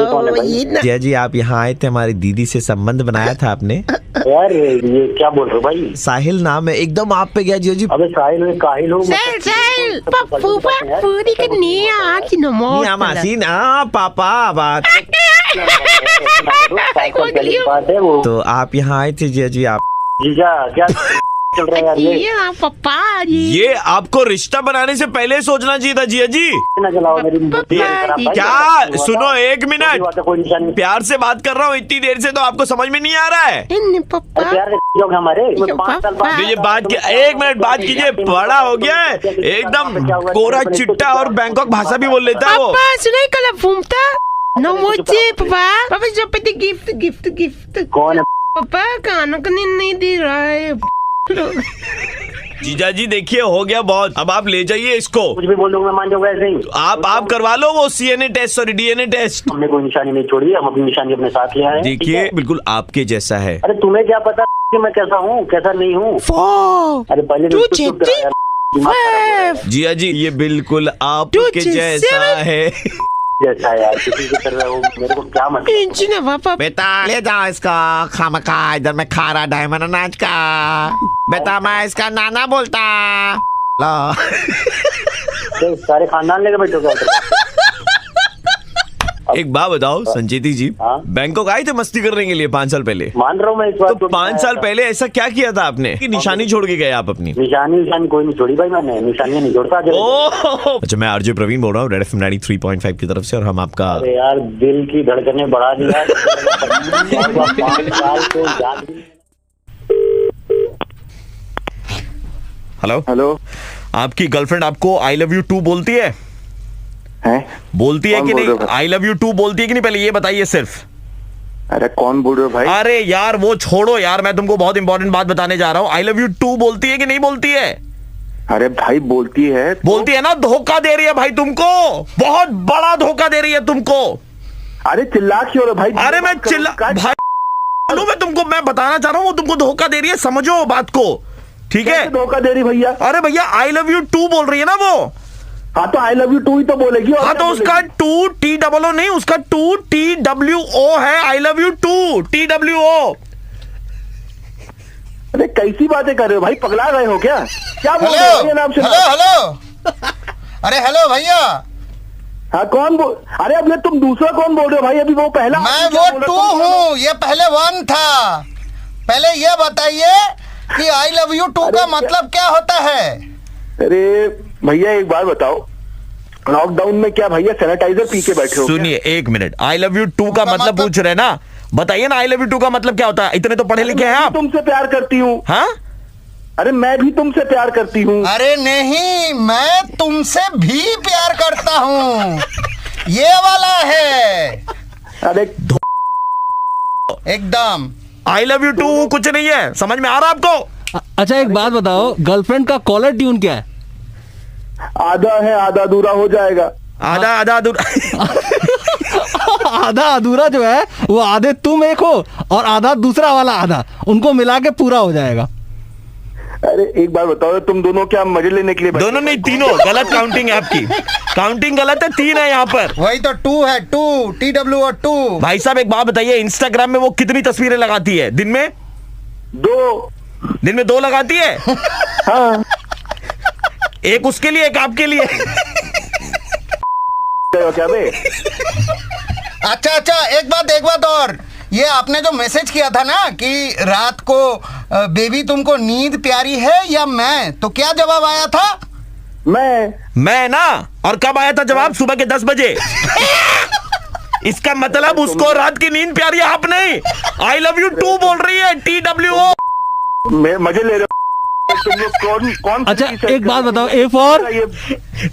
जिया जी। आप यहाँ आए थे, हमारी दीदी से संबंध बनाया था आपने। यार ये क्या बोल रहे हो भाई? साहिल नाम है, एकदम आप पे गया जिया जी। अबे साहिल में काहिल हो। मासी ना पापा बात। तो आप यहाँ आए थे जिया जी। आप जीजा क्या चल रहा है यार? पापा ये आपको रिश्ता बनाने से पहले सोचना चाहिए था जिया जी। क्या सुनो, 1 मिनट, प्यार से बात कर रहा हूँ इतनी देर से, तो आपको समझ में नहीं आ रहा है? हमारे ये बात 1 मिनट बात कीजिए, बड़ा हो गया है एकदम कोरा चिट्टा और बैंकॉक भाषा भी बोल लेता है वो। सुनाई कल घूमता नो मोचे पापा जो पे गिफ्ट कौन है? पापा खाना का नहीं दे रहा है। जीजा जी देखिए हो गया बहुत, अब आप ले जाइए इसको। कुछ भी बोल दूंगा, मान जाऊंगा ऐसे ही। आप करवा लो वो CNA test, sorry DNA test. हमने कोई निशानी नहीं छोड़ी, हम अपनी निशानी अपने साथ ले आए। देखिए बिल्कुल आपके जैसा है। अरे तुम्हें क्या पता कि मैं कैसा हूँ कैसा नहीं हूँ? अरे पहले तो चुप करो। जिया जी ये बिल्कुल आपके जैसा है। जैसा यार किसी की तरह हो, मेरे को क्या मतलब? बेटा ले जाओ इसका खामखा, इधर मैं खा रहा डायमंड अनाज का। बेटा मैं इसका नाना बोलता। लो सारे खानदान लेके बैठो क्या? एक बात बताओ संचेती जी, बैंकॉक आए थे मस्ती करने के लिए 5 साल पहले? मान रहा हूँ मैं इस बात तो 5 साल पहले ऐसा क्या किया था आपने कि निशानी छोड़ के गए आप अपनी? निशानी कोई नहीं छोड़ी भाई, मैंने निशानियाँ नहीं छोड़ता। अच्छा, मैं RJ प्रवीण बोल रहा हूँ रेड FM 93.5 की तरफ से, और हम आपका यार दिल की धड़कनें बढ़ा दिया। 5 साल को हेलो, आपकी गर्लफ्रेंड आपको I love you too बोलती है? बोलती है कि नहीं? I love you too बोलती है कि नहीं, पहले ये बताइए सिर्फ। अरे कौन बोल रहे हो भाई? अरे यार वो छोड़ो यार, मैं तुमको बहुत इंपॉर्टेंट बात बताने जा रहा हूँ। I love you too बोलती है कि नहीं बोलती है? अरे भाई बोलती है। बोलती है ना, धोखा दे रही है भाई तुमको, बहुत बड़ा धोखा दे रही है तुमको। अरे चिल्ला क्यों रहे भाई? अरे मैं चिल्ला भाई, मैं तुमको मैं बताना चाह रहा हूँ, वो तुमको धोखा दे रही है, समझो बात को, ठीक है? धोखा दे रही भैया? अरे भैया I love you too बोल रही है ना वो। हाँ तो I love you too ही तो बोलेगी। हाँ तो उसका 2 TOO नहीं, उसका 2 TWO है। I love you too TWO। अरे कैसी बातें कर रहे हो भाई, पगला गए हो क्या? क्या बोल रहे हो? नाम से हेलो अरे हेलो भैया। हाँ कौन बोल? अरे अब ये तुम दूसरा कौन बोल रहे हो भाई? अभी वो पहला मैं वो 2 हूँ, ये पहले 1 था। पहले ये बताइए कि I love you too का मतलब क्या होता है? अरे भैया एक बात बताओ, लॉकडाउन में क्या भैया सैनिटाइजर पी के बैठे हो? सुनिए 1 minute, I love you too का मतलब पूछ रहे ना, बताइए ना I love you too का मतलब क्या होता है? इतने तो पढ़े लिखे हैं आप। तुमसे प्यार करती हूँ। हाँ अरे मैं भी तुमसे प्यार करती हूँ। अरे नहीं, मैं तुमसे भी प्यार करता हूँ, ये वाला है। अरे एकदम I love you too कुछ नहीं है, समझ में आ रहा आपको? अच्छा एक बात बताओ, गर्लफ्रेंड का कॉलर ट्यून क्या है? आधा है, आधा अधूरा हो जाएगा। आधा अधूरा आधा अधूरा जो है वो आधे तुम एक हो और आधा दूसरा वाला आधा, उनको मिला के पूरा हो जाएगा। अरे एक बात बताओ, तुम दोनों क्या मजे लेने के लिए? दोनों नहीं, तीनों गलत काउंटिंग है आपकी, काउंटिंग गलत है। 3 है यहाँ पर। वही तो 2 है, 2 TWO 2। भाई साहब एक बात बताइए, इंस्टाग्राम में वो कितनी तस्वीरें लगाती है दिन में? 2 दिन में 2 लगाती है। हाँ एक उसके लिए, एक आपके लिए। क्या बे? अच्छा, एक बात और, ये आपने जो मैसेज किया था ना कि रात को बेबी तुमको नींद प्यारी है या मैं, तो क्या जवाब आया था? मैं ना, और कब आया था जवाब? सुबह के 10 बजे। इसका मतलब उसको रात की नींद प्यारी है, आप नहीं। आई लव यू टू बोल रही है, TWO। मजे ले रहे हो तुम लोग। कौन अच्छा एक बात बताओ, A फॉर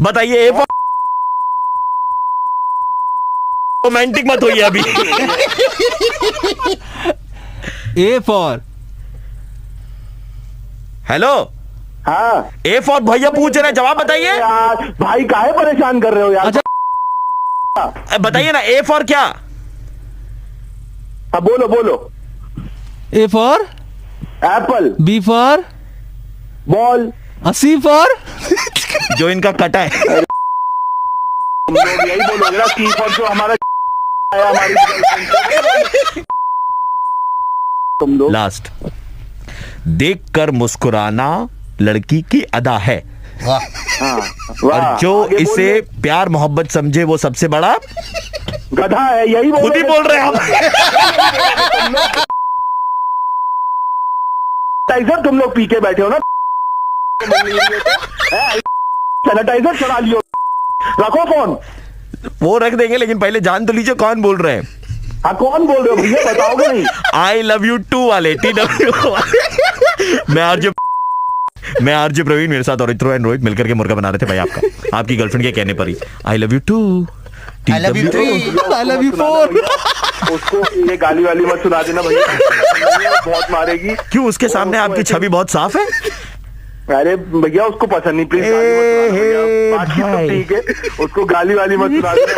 बताइए। A फॉर रोमांटिक मत होइए अभी। A for hello. हाँ, A फॉर भैया पूछ रहे हैं, जवाब बताइए। भाई काहे परेशान कर रहे हो यार? अच्छा बताइए ना, A फॉर क्या? हाँ बोलो। A for Apple, B for ball, C for जो इनका कटा है। तुम लोग यही बोलोगे ना, C फॉर जो हमारा आया हमारी। तुम लोग लास्ट, देख कर मुस्कुराना लड़की की अदा है, और जो इसे प्यार मोहब्बत समझे वो सबसे बड़ा गधा है। यही खुद ही बोल रहे हैं सैनिटाइजर तुम लोग पी के बैठे हो ना। सैनिटाइजर चला लियो, रखो फोन। वो रख देंगे, लेकिन पहले जान तो लीजिए कौन बोल रहे हैं। हाँ कौन बोल रहे हो भैया, बताओगे नहीं? आई लव यू टू वाले, TWO। मैं आरजे प्रवीण, मेरे साथ औरित्रो एंड रोहित मिलकर के मुर्गा बना रहे थे भाई आपकी गर्लफ्रेंड के कहने पर ही। I love you too, I love you 3, I love you 4। उसको ये गाली वाली मत सुना देना भैया, बहुत मारेगी। क्यों, उसके सामने आपकी छवि बहुत साफ है। अरे भैया उसको पसंद नहीं, प्लीज बाकी तो ठीक है, उसको गाली वाली मत सुना देना।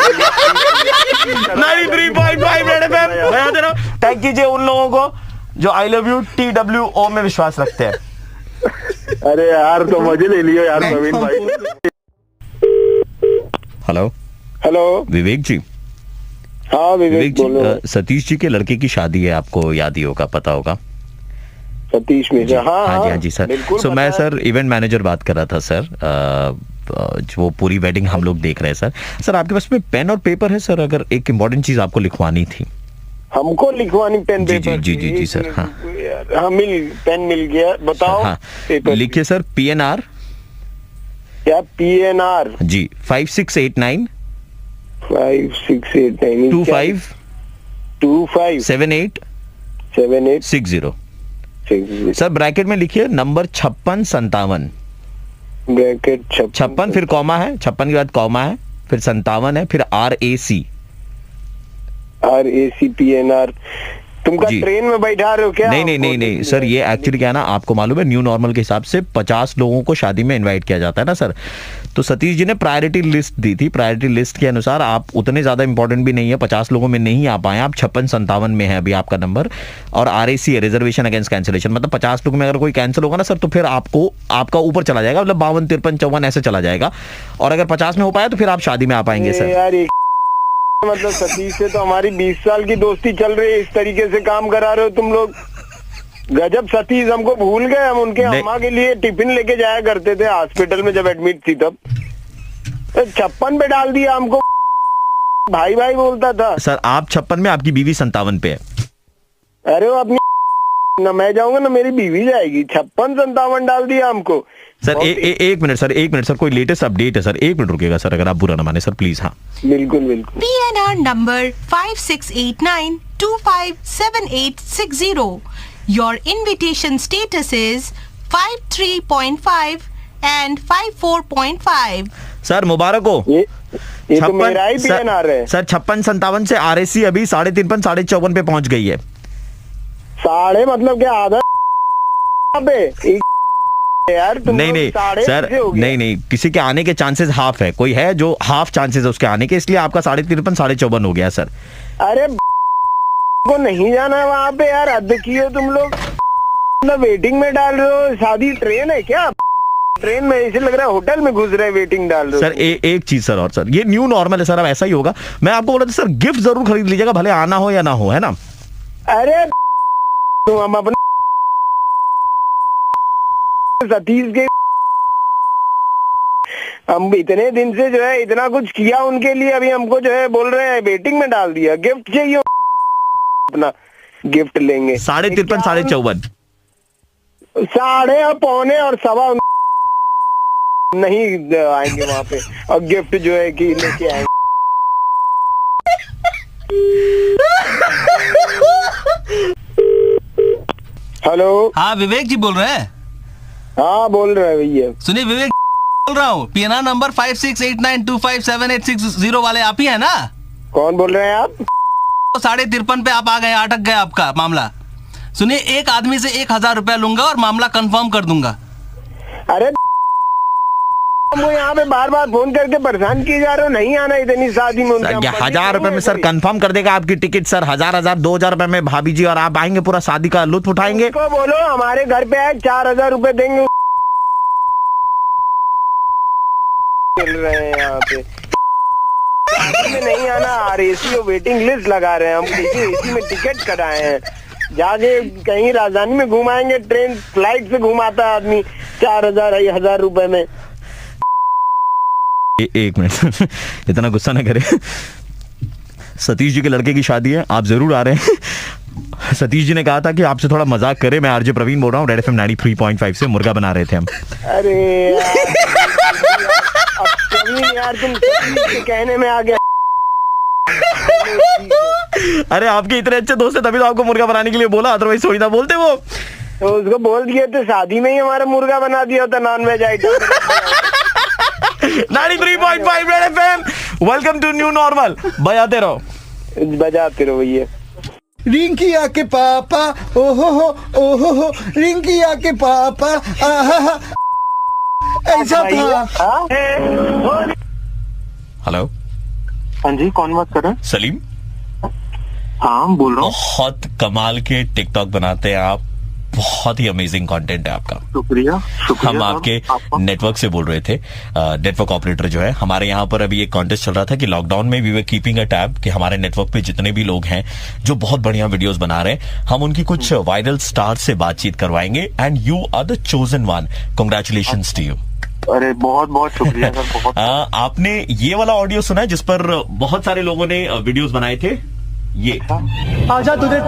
93.5 रेड एफएम बजा दे रहा हूं। टैग कीजिए उन लोगों को जो आई लव यू TWO में विश्वास रखते हैं। अरे यार तो मजे ले लियो यार प्रवीण भाई। हेलो विवेक जी। हाँ विवेक जी, सतीश जी के लड़के की शादी है, आपको याद ही होगा, पता होगा। सतीश में हाँ जी सर। सो मैं सर इवेंट मैनेजर बात कर रहा था सर। वो पूरी वेडिंग हम लोग देख रहे हैं सर। आपके पास में पेन और पेपर है सर? अगर एक इम्पोर्टेंट चीज आपको लिखवानी थी। हमको लिखवानी पेन पेपर? जी सर। हाँ पेन मिल गया, बताओ। हाँ लिखिए सर, PNR। क्या PNR? जी 5689 25 78 60। सर ब्रैकेट में लिखिए नंबर 5657। ब्रैकेट 56 फिर कॉमा है, 56 के बाद कॉमा है, फिर 57 है, फिर RAC PNR। तुमका ट्रेन में बैठा रहे हो क्या? नहीं सर, ये एक्चुअली क्या है ना, आपको मालूम है न्यू नॉर्मल के हिसाब से 50 लोगों को शादी में इनवाइट किया जाता है ना सर। तो सतीश जी ने प्रायोरिटी लिस्ट दी थी, प्रायोरिटी लिस्ट के अनुसार आप उतने ज्यादा इंपॉर्टेंट भी नहीं है, 50 लोगों में नहीं आ पाए आप, 5657 में है अभी आपका नंबर। और RAC है, रिजर्वेशन अगेंस्ट कैंसिलेशन, मतलब 50 लोग में अगर कोई कैंसिल होगा ना सर, तो फिर आपका ऊपर चला जाएगा, मतलब 52 53 54 ऐसे चला जाएगा। और अगर 50 में हो पाया तो फिर आप शादी में आ पाएंगे सर। मतलब सतीश से तो हमारी 20 साल की दोस्ती चल रही है, इस तरीके से काम करा रहे हो तुम लोग। गजब सतीश, हमको भूल गए। हम उनके अम्मा के लिए टिफिन लेके जाया करते थे हॉस्पिटल में जब एडमिट थी तब। 56 पे डाल दिया हमको, भाई बोलता था। सर आप 56 में, आपकी बीवी 57 पे है। अरे वो अपनी ना मैं जाऊंगा ना मेरी बीवी जाएगी। 56-57 डाल दिया हमको सर। एक मिनट सर, कोई लेटेस्ट अपडेट है सर? 1 मिनट रुकेगा सर, अगर आप बुरा ना माने सर प्लीज। हाँ बिल्कुल। PNR number 5689257860. Your invitation status is 53.5 and 54.5. Sir मुबारक हो। ये तो मेरा ही PNR है सर। 56-57 से RAC अभी 53 54 पे पहुंच गई है। साढ़े मतलब क्या आधा यार? नहीं सर, नहीं, किसी के आने के चांसेस हाफ है, कोई है जो हाफ चांसेस है उसके आने के, इसलिए आपका 53 54 हो गया सर। अरे को नहीं जाना है वहाँ पे यार, हद की हो तुम लोग। वेटिंग में डाल रहे हो, शादी ट्रेन है क्या? ट्रेन में ऐसे लग रहा है होटल में घुस रहे, वेटिंग डाल रहे हो सर। एक चीज सर, और सर ये न्यू नॉर्मल है सर, अब ऐसा ही होगा। मैं आपको बोला था सर, गिफ्ट जरूर खरीद लीजिएगा, भले आना हो या ना हो, है ना? अरे तो हम अपने सतीश के हम इतने दिन से जो है इतना कुछ किया उनके लिए, अभी हमको जो है बोल रहे हैं वेटिंग में डाल दिया। गिफ्ट चाहिए, अपना गिफ्ट लेंगे। 53 54 साढ़े पौने और सवा नहीं आएंगे वहाँ पे, और गिफ्ट जो है कि लेके आएंगे। हेलो, हाँ विवेक जी बोल रहे हैं? हाँ बोल रहे हैं भैया। सुनिए विवेक बोल रहा हूँ, पीएनआर नंबर 5689257860 वाले आप ही है ना? कौन बोल रहे हैं आप? 53.5 पे आप आ गए, अटक गए आपका मामला। सुनिए, एक आदमी से 1000 रुपया लूंगा और मामला कंफर्म कर दूंगा। अरे वो यहाँ पे बार बार फोन करके परेशान किए जा रहे हो, नहीं आना इतनी शादी में। 1000 रुपए में सर कंफर्म कर देगा आपकी टिकट सर। 1000 2000 रुपए में भाभी जी और आप आएंगे, पूरा शादी का लुत्फ उठाएंगे। उसको बोलो हमारे घर पे आए, 4000 रुपए देंगे। चल रहे हैं यहाँ पे शादी में नहीं आना, आरएसी और वेटिंग लिस्ट लगा रहे हैं हम। एसी में टिकट कटाए हैं, जाके कहीं राजधानी में घुमाएंगे, ट्रेन फ्लाइट से घुमाता है आदमी 4000 1000 रुपए में। एक मिनट इतना गुस्सा ना करे। सतीश जी के लड़के की शादी है, आप जरूर आ रहे हैं। सतीश जी ने कहा था कि आपसे थोड़ा मजाक करे। मैं आरजे प्रवीण बोल रहा हूँ, रेड एफएम 93.5 से। मुर्गा बना रहे थे हम। अरे यार तुम सतीश के कहने में आ गया। अरे आपके इतने अच्छे दोस्त है तभी तो आपको मुर्गा बनाने के लिए बोला, अदरवाइज थोड़ी ना बोलते वो। तो उसको बोल दिए थे, शादी में ही हमारा मुर्गा बना दिया होता non veg item. 93.5 red FM, welcome to new normal. बजाते रहो भैया। रिंकिया के पापा ओहो रिंकिया के पापा आहा ऐसा था। हेलो, हाँ जी, कौन बात कर रहे हैं? सलीम। हाँ बोल रहा हूँ। बहुत कमाल के टिकटॉक बनाते हैं आप, बहुत ही अमेजिंग कंटेंट है आपका। शुक्रिया। हम आपके नेटवर्क से बोल रहे थे, नेटवर्क ऑपरेटर जो है हमारे यहाँ पर। अभी एक कॉन्टेस्ट चल रहा था कि लॉकडाउन में we were keeping a tab कि हमारे नेटवर्क पे जितने भी लोग हैं जो बहुत बढ़िया वीडियोस बना रहे हैं, हम उनकी कुछ वायरल स्टार से बातचीत करवाएंगे and you are the chosen one. Congratulations to you. अरे बहुत बहुत शुक्रिया सर, बहुत। आपने ये वाला ऑडियो सुना है जिस पर बहुत सारे लोगों ने वीडियोस बनाए थे? ये आजा तुझे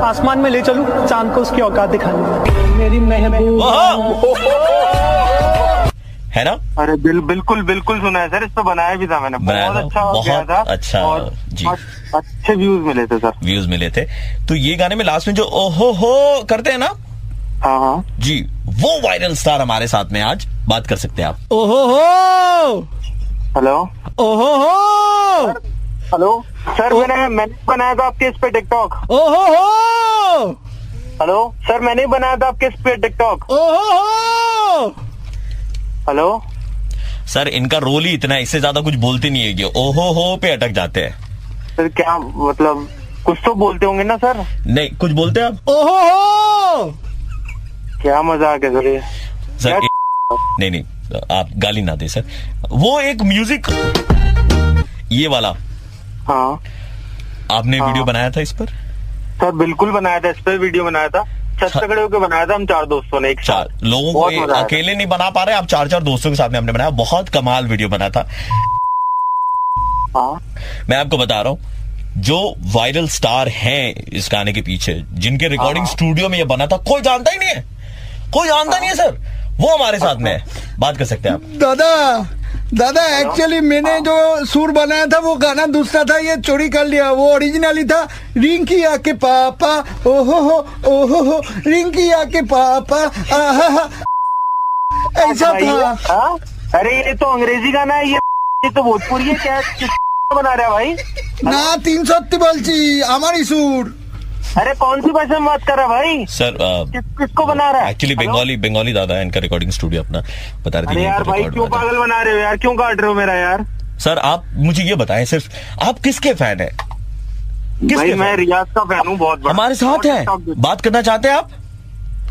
आसमान में ले चलूं, चांद को उसकी औकात दिखाने, मेरी महबूब है ना? अरे बिल्कुल बिल्कुल सुना है सर, इस पे बनाया भी था मैंने। बहुत अच्छा गया था, अच्छा और जी, अच्छे व्यूज मिले थे सर। व्यूज मिले थे। तो ये गाने में लास्ट में जो ओहो हो करते हैं ना, हाँ जी, वो वायरल स्टार हमारे साथ में आज बात कर सकते हैं आप। ओहो हो, हेलो, ओहो हो, हेलो सर, मैंने बनाया था आपके इस पे टिकटॉक। ओहो हो, हेलो सर, मैंने बनाया था आपके इस पे टिकटॉक। ओहो हो, हेलो सर, इनका रोल ही इतना है, इससे ज्यादा कुछ बोलते नहीं है, ये ओहो हो पे अटक जाते हैं। सर क्या मतलब, कुछ तो बोलते होंगे ना सर? नहीं, कुछ बोलते हैं आप? ओहो हो, क्या मजाक है सर ये? सर नहीं, आप गाली ना दे सर। वो एक म्यूजिक ये वाला, हाँ आपने वीडियो बनाया था इस पर? सर बिल्कुल बनाया था, इस पर वीडियो बनाया था। छत पे खड़े होकर बनाया था हम 4 दोस्तों ने, एक 4 लोगों को अकेले नहीं बना पा रहे, आप 4 दोस्तों के साथ में हमने बनाया। बहुत कमाल वीडियो बना था। हाँ मैं आपको बता रहा हूँ, जो वायरल स्टार हैं इस गाने के पीछे, जिनके रिकॉर्डिंग स्टूडियो में ये बना था, कोई जानता ही नहीं है, कोई जानता नहीं है सर। वो हमारे साथ में है, बात कर सकते हैं आप। दादा एक्चुअली मैंने जो सुर बनाया था वो गाना दूसरा था, ये चोरी कर लिया। वो ओरिजिनली था रिंकिया के पापा ओहो रिंकिया के पापा आहा ऐसा था। अरे ये तो अंग्रेजी गाना है, ये तो भोजपुरी है। क्या बना रहा है भाई? ना 300 बोलची हमारी सुर। अरे कौन सी भाषा में बात कर रहा है भाई? सर किसको बना रहा है? एक्चुअली बंगाली दादा है, इनका रिकॉर्डिंग स्टूडियो अपना बता रहे थे। अरे यार भाई क्यों पागल बना रहे हो यार, क्यों काट रहे हो मेरा यार? सर आप मुझे ये बताएं सिर्फ, आप किसके फैन है? भाई मैं रियाज का फैन हूँ, बहुत बड़ा। हमारे साथ है, बात करना चाहते हैं आप?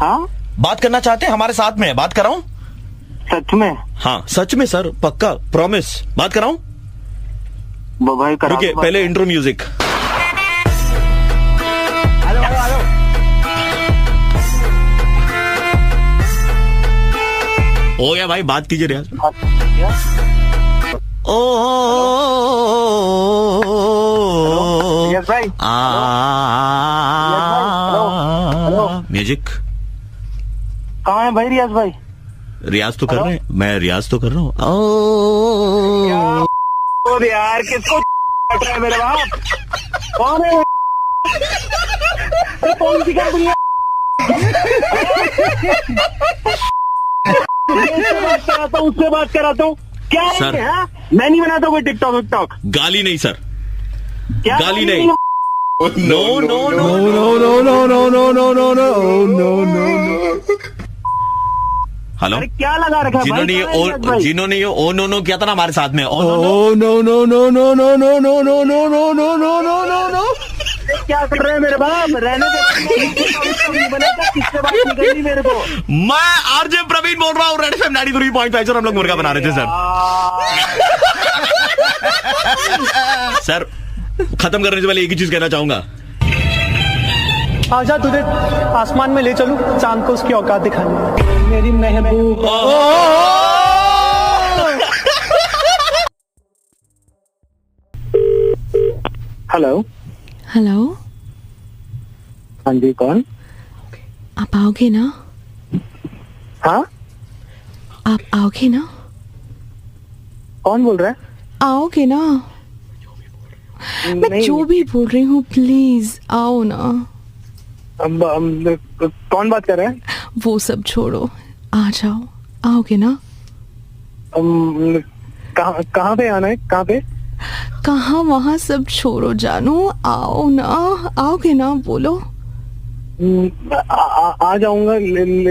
हाँ बात करना चाहते हैं, हमारे साथ में है, बात कराऊं? सच में? हाँ सच में सर, पक्का प्रॉमिस। बात कराऊं? भाई रुकिए, पहले इंट्रो म्यूजिक। हो गया भाई, बात कीजिए रियाज। ओ यस भाई, म्यूजिक कहाँ है भाई रियाज भाई? रियाज तो कर रहे हैं, मैं रियाज तो कर रहा हूँ। यार किसको काट रहा है मेरे बाप? कौन है? कौन सी कंपनी है? उससे बात कराता हूँ क्या है? सर, मैं नहीं बनाता कोई टिकटॉक विकटॉक। गाली नहीं सर, क्या गाली नहीं। No no no no no no no no no no no no no no. Hello, क्या लगा रखा है जिन्होंने ये ओ नो नो किया था ना हमारे साथ में, oh no no no no no no no no no no no no no no no no. क्या कर रहे हैं मेरे बाप? रहने दे, किससे बात नहीं करनी मेरे को। मैं आरजे प्रवीण बोल रहा हूँ, रेड एफएम 93.5 सर। हम लोग मुर्गा बना रहे थे सर। सर खत्म करने से पहले एक ही चीज कहना चाहूंगा। आजा तुझे आसमान में ले चलूं, चांद को उसकी औकात दिखानी। मेरी महबूब। हेलो हेलो, हाँ जी, कौन? आप आओगे ना? हाँ, आप आओगे ना? कौन बोल रहा है? आओगे ना? मैं जो भी बोल रही हूँ, प्लीज आओ ना। कौन बात कर रहा है? वो सब छोड़ो, आ जाओ। आओगे ना? कहाँ पे आना है? कहाँ पे? कहाँ वहाँ सब छोड़ो जानू, आओ ना। आओगे ना? बोलो। आ जाऊंगा,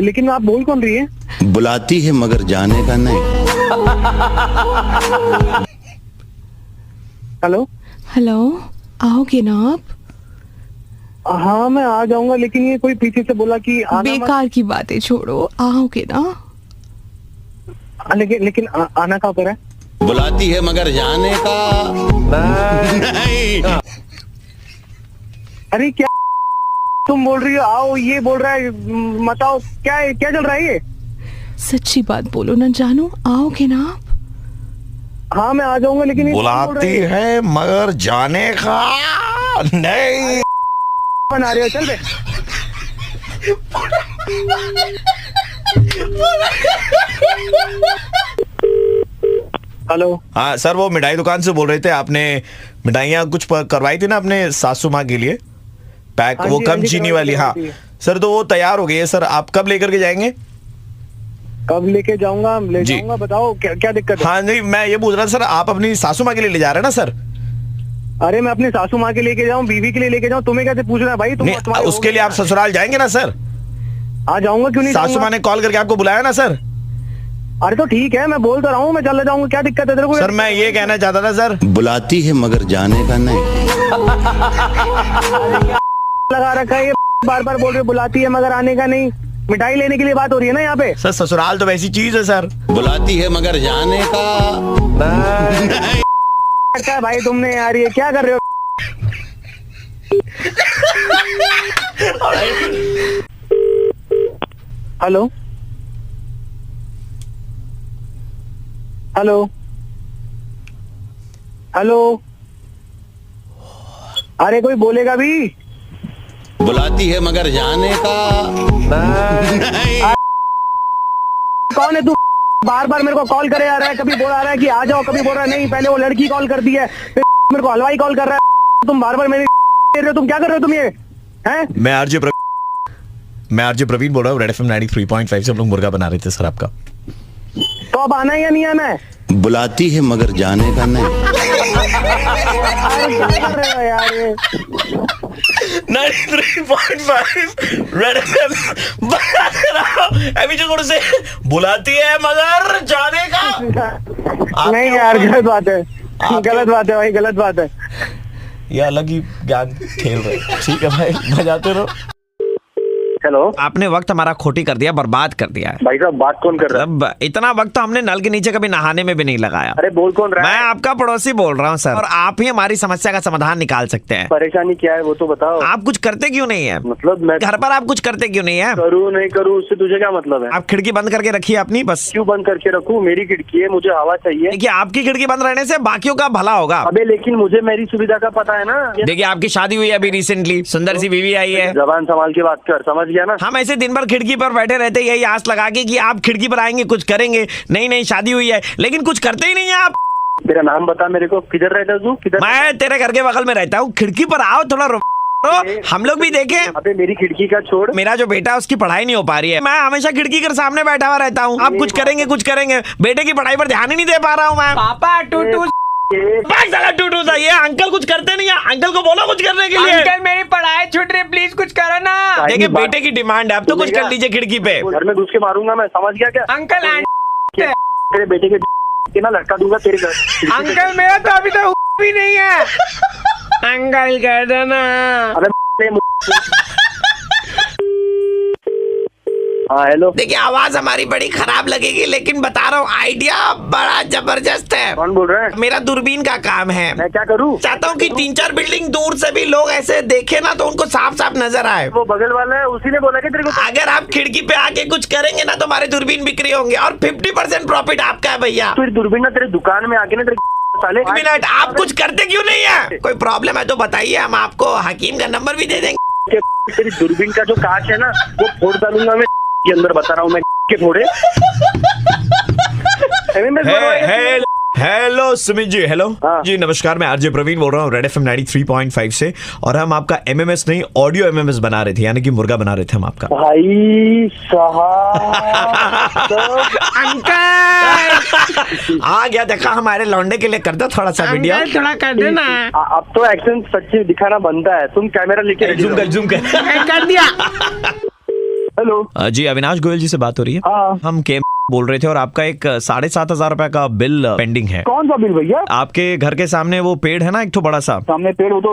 लेकिन आप बोल कौन रही है? बुलाती है मगर जाने का नहीं। हेलो हेलो, आओगे ना आप? हाँ मैं आ जाऊंगा, लेकिन ये कोई पीछे से बोला कि आना बेकार की बातें छोड़ो, आओगे ना? लेकिन आना कहाँ पर है? बुलाती है मगर जाने का नहीं। अरे क्या तुम बोल रही हो? आओ, ये बोल रहा है मत आओ। क्या है, क्या चल रहा है ये? सच्ची बात बोलो ना जानू, आओगे ना आप? हाँ मैं आ जाऊंगा, लेकिन बुलाती है मगर जाने का नहीं। बना रहे हो, चल बे। हेलो, हाँ सर, वो मिठाई दुकान से बोल रहे थे। आपने मिठाइयाँ कुछ करवाई थी ना अपने सासू माँ के लिए पैक, वो कम चीनी वाली। हाँ सर, तो वो तैयार हो गई है सर। आप कब लेकर के जाएंगे? कब लेके जाऊंगा? ले जाऊंगा, बताओ क्या दिक्कत है? हाँ नहीं, मैं ये पूछ रहा था सर, आप अपनी सासू माँ के लिए ले जा रहे हैं ना सर? अरे मैं अपनी सासू माँ के लेके जाऊँ, बीवी के लिए लेके जाऊँ, तुम्हें कैसे पूछ रहा है भाई? उसके लिए आप ससुराल जाएंगे ना सर? आ जाऊंगा, क्यों नहीं? सासू माँ ने कॉल करके आपको बुलाया ना सर? अरे तो ठीक है, मैं बोल तो रहा हूँ, मैं चले जाऊंगा, क्या दिक्कत है तेरे को? सर मैं ये कहना चाहता था सर, बुलाती है मगर जाने का नहीं। लगा रखा है ये, बार बार बोल रहे बुलाती है मगर आने का नहीं। मिठाई लेने के लिए बात हो रही है ना यहाँ पे। सर ससुराल तो वैसी चीज है सर। बुलाती है मगर जाने का नहीं। भाई तुमने यार ये क्या कर रहे हो? हेलो हेलो हेलो, अरे कोई बोलेगा भी? बुलाती है मगर जाने का नहीं। कौन है तू? बार बार मेरे को कॉल करे आ रहा है, कभी बोल रहा है कि आ जाओ, कभी बोल रहा है नहीं। पहले वो लड़की कॉल कर दी है, फिर मेरे को हलवाई कॉल कर रहा है। तुम बार बार मेरे दे रहे हो, तुम क्या कर रहे हो? तुम ये हैं? मैं आरजे प्रवीण बोल रहा हूँ, रेड एफएम 93.5 से हम लोग मुर्गा बना रहे थे सर आपका। तो अब आना है या नहीं आना है? बुलाती है मगर जाने का नहीं। क्या कर रहे हो यार ये? 93.5 रेड एफएम से बुलाती है मगर जाने का नहीं यार, गलत बात है, गलत बात है भाई, गलत बात है। ये अलग ही ज्ञान खेल रहे। ठीक है भाई, बजाते रहो। हेलो, आपने वक्त हमारा खोटी कर दिया, बर्बाद कर दिया है। भाई साहब बात कौन कर रहा है? इतना वक्त तो हमने नल के नीचे कभी नहाने में भी नहीं लगाया। अरे बोल कौन रहा है? मैं आपका पड़ोसी बोल रहा हूँ सर, और आप ही हमारी समस्या का समाधान निकाल सकते हैं। परेशानी क्या है वो तो बताओ। आप कुछ करते क्यों नहीं है? मतलब मैं घर पर आप कुछ करते क्यों नहीं है? करूँ नहीं करूँ उससे तुझे क्या मतलब है? आप खिड़की बंद करके रखिए अपनी, बस। क्यों बंद करके रखूँ? मेरी खिड़की है, मुझे हवा चाहिए। देखिए आपकी खिड़की बंद रहने से बाकियों का भला होगा। अबे लेकिन मुझे मेरी सुविधा का पता है ना। देखिए आपकी शादी हुई है अभी रिसेंटली, सुंदर सी बीवी आई है। जबान संभाल के बात कर, समझ गया ना? हम ऐसे दिन भर खिड़की पर बैठे रहते यही आस लगा के कि आप खिड़की पर आएंगे कुछ करेंगे। नहीं शादी हुई है, लेकिन कुछ करते ही नहीं है आप। तेरा नाम बता मेरे को, किधर रहता तू? किधर? मैं तेरे घर के बगल में रहता हूँ। खिड़की पर आओ, थोड़ा हम लोग भी देखें। अबे मेरी खिड़की का छोड़, मेरा जो बेटा है उसकी पढ़ाई नहीं हो पा रही है, मैं हमेशा खिड़की के सामने बैठा हुआ रहता हूँ। आप कुछ करेंगे, बेटे की पढ़ाई पर ध्यान ही नहीं दे पा रहा हूँ मैं। पापा टूटू टूटू सा ये अंकल कुछ करते नहीं है। अंकल को बोलो कुछ करने के लिए। अंकल मेरी पढ़ाई छूट रही, प्लीज कुछ करो ना। देखिए बेटे की डिमांड है, अब तो कुछ कर लीजिए खिड़की पे। घर में घुस के मारूंगा मैं, समझ गया क्या? अंकल तेरे बेटे के ना लटका दूंगा तेरे घर। अंकल मेरा तो अभी तो भी नहीं है। अंकल कह दो ना। हाँ हेलो। देखिए आवाज हमारी बड़ी खराब लगेगी, लेकिन बता रहा हूँ आइडिया बड़ा जबरदस्त है। कौन बोल रहा है? मेरा दूरबीन का काम है। मैं क्या करूँ? चाहता हूँ कि 3-4 बिल्डिंग दूर से भी लोग ऐसे देखे ना तो उनको साफ साफ नजर आए। वो बगल वाला है, उसी ने बोला कि तेरे को। अगर आप खिड़की पे आके कुछ करेंगे ना तो हमारे दूरबीन बिक्री होंगे और 50% प्रॉफिट आपका है भैया। फिर दूरबीन ना तेरे दुकान में आके ना तेरे साले। मिनट, आप कुछ करते क्यों नहीं है? कोई प्रॉब्लम है तो बताइए, हम आपको हकीम का नंबर भी दे देंगे। तेरी दूरबीन का जो कांच है ना वो फोड़ डालूंगा मैं के अंदर, बता रहा हूँ मैं के फोड़े। हेलो सुमित जी। हेलो जी नमस्कार, मैं आरजे प्रवीण बोल रहा हूँ रेड एफएम 93.5 से, और हम आपका एमएमएस नहीं ऑडियो एमएमएस बना रहे थे, यानी कि मुर्गा बना रहे थे हम आपका। भाई साहब अंकल आ गया, देखा हमारे लौंडे के लिए कर दो थोड़ा सा वीडियो, थोड़ा कर देना। अब तो एक्शन सच्ची दिखाना बनता है। तुम कैमरा लेके जूम कर दिया। हेलो जी, अविनाश गोयल जी से बात हो रही है? हम के बोल रहे थे और आपका एक 7,500 रुपए का बिल पेंडिंग है। कौन सा बिल भैया? आपके घर के सामने वो पेड़ है ना एक तो बड़ा सा, सामने पेड़, वो तो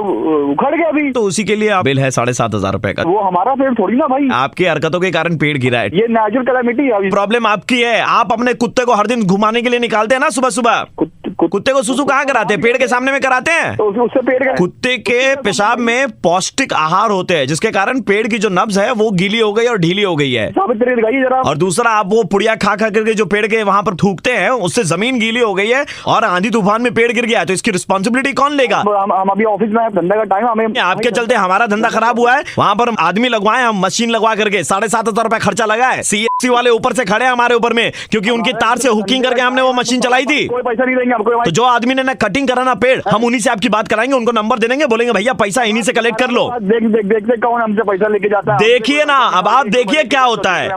उखड़ गया अभी। तो उसी के लिए बिल है 7,500 रुपए का। वो हमारा पेड़ थोड़ी ना भाई, आपकी हरकतों के कारण पेड़ गिरा है। ये नेचुरल कैलामिटी है। प्रॉब्लम आपकी है, आप अपने कुत्ते को हर दिन घुमाने के लिए निकालते हैं ना सुबह सुबह। कुत्ते को सुसु कहाँ कराते हैं? पेड़ के सामने में कराते हैं। तो उससे पेड़ कुत्ते के पेशाब में पौष्टिक आहार होते हैं, जिसके कारण पेड़ की जो नब्ज है वो गीली हो गई और ढीली हो गई है। और दूसरा, आप वो पुड़िया खा करके जो पेड़ के वहाँ पर थूकते हैं उससे जमीन गीली हो गई है और आंधी तूफान में पेड़ गिर गया है, तो इसकी रिस्पॉन्सिबिलिटी कौन लेगा? हम अभी ऑफिस में, धंधा का टाइम, हमें आपके चलते हमारा धंधा खराब हुआ है। वहाँ पर आदमी लगवाए, हम मशीन लगवा करके 7,500 रुपए खर्चा लगा है। CSC वाले ऊपर से खड़े हमारे ऊपर में, क्योंकि उनकी तार से हुकिंग करके हमने वो मशीन चलाई थी। कोई पैसा नहीं देंगे आपको। तो जो आदमी ने ना कटिंग करा ना पेड़, हम उन्हीं से आपकी बात कराएंगे, उनको नंबर दे देंगे, बोलेंगे भैया पैसा इन्हीं से कलेक्ट कर लो। देख कौन हमसे पैसा लेके जाता है। देखिए ना, अब आप देखिए क्या होता है।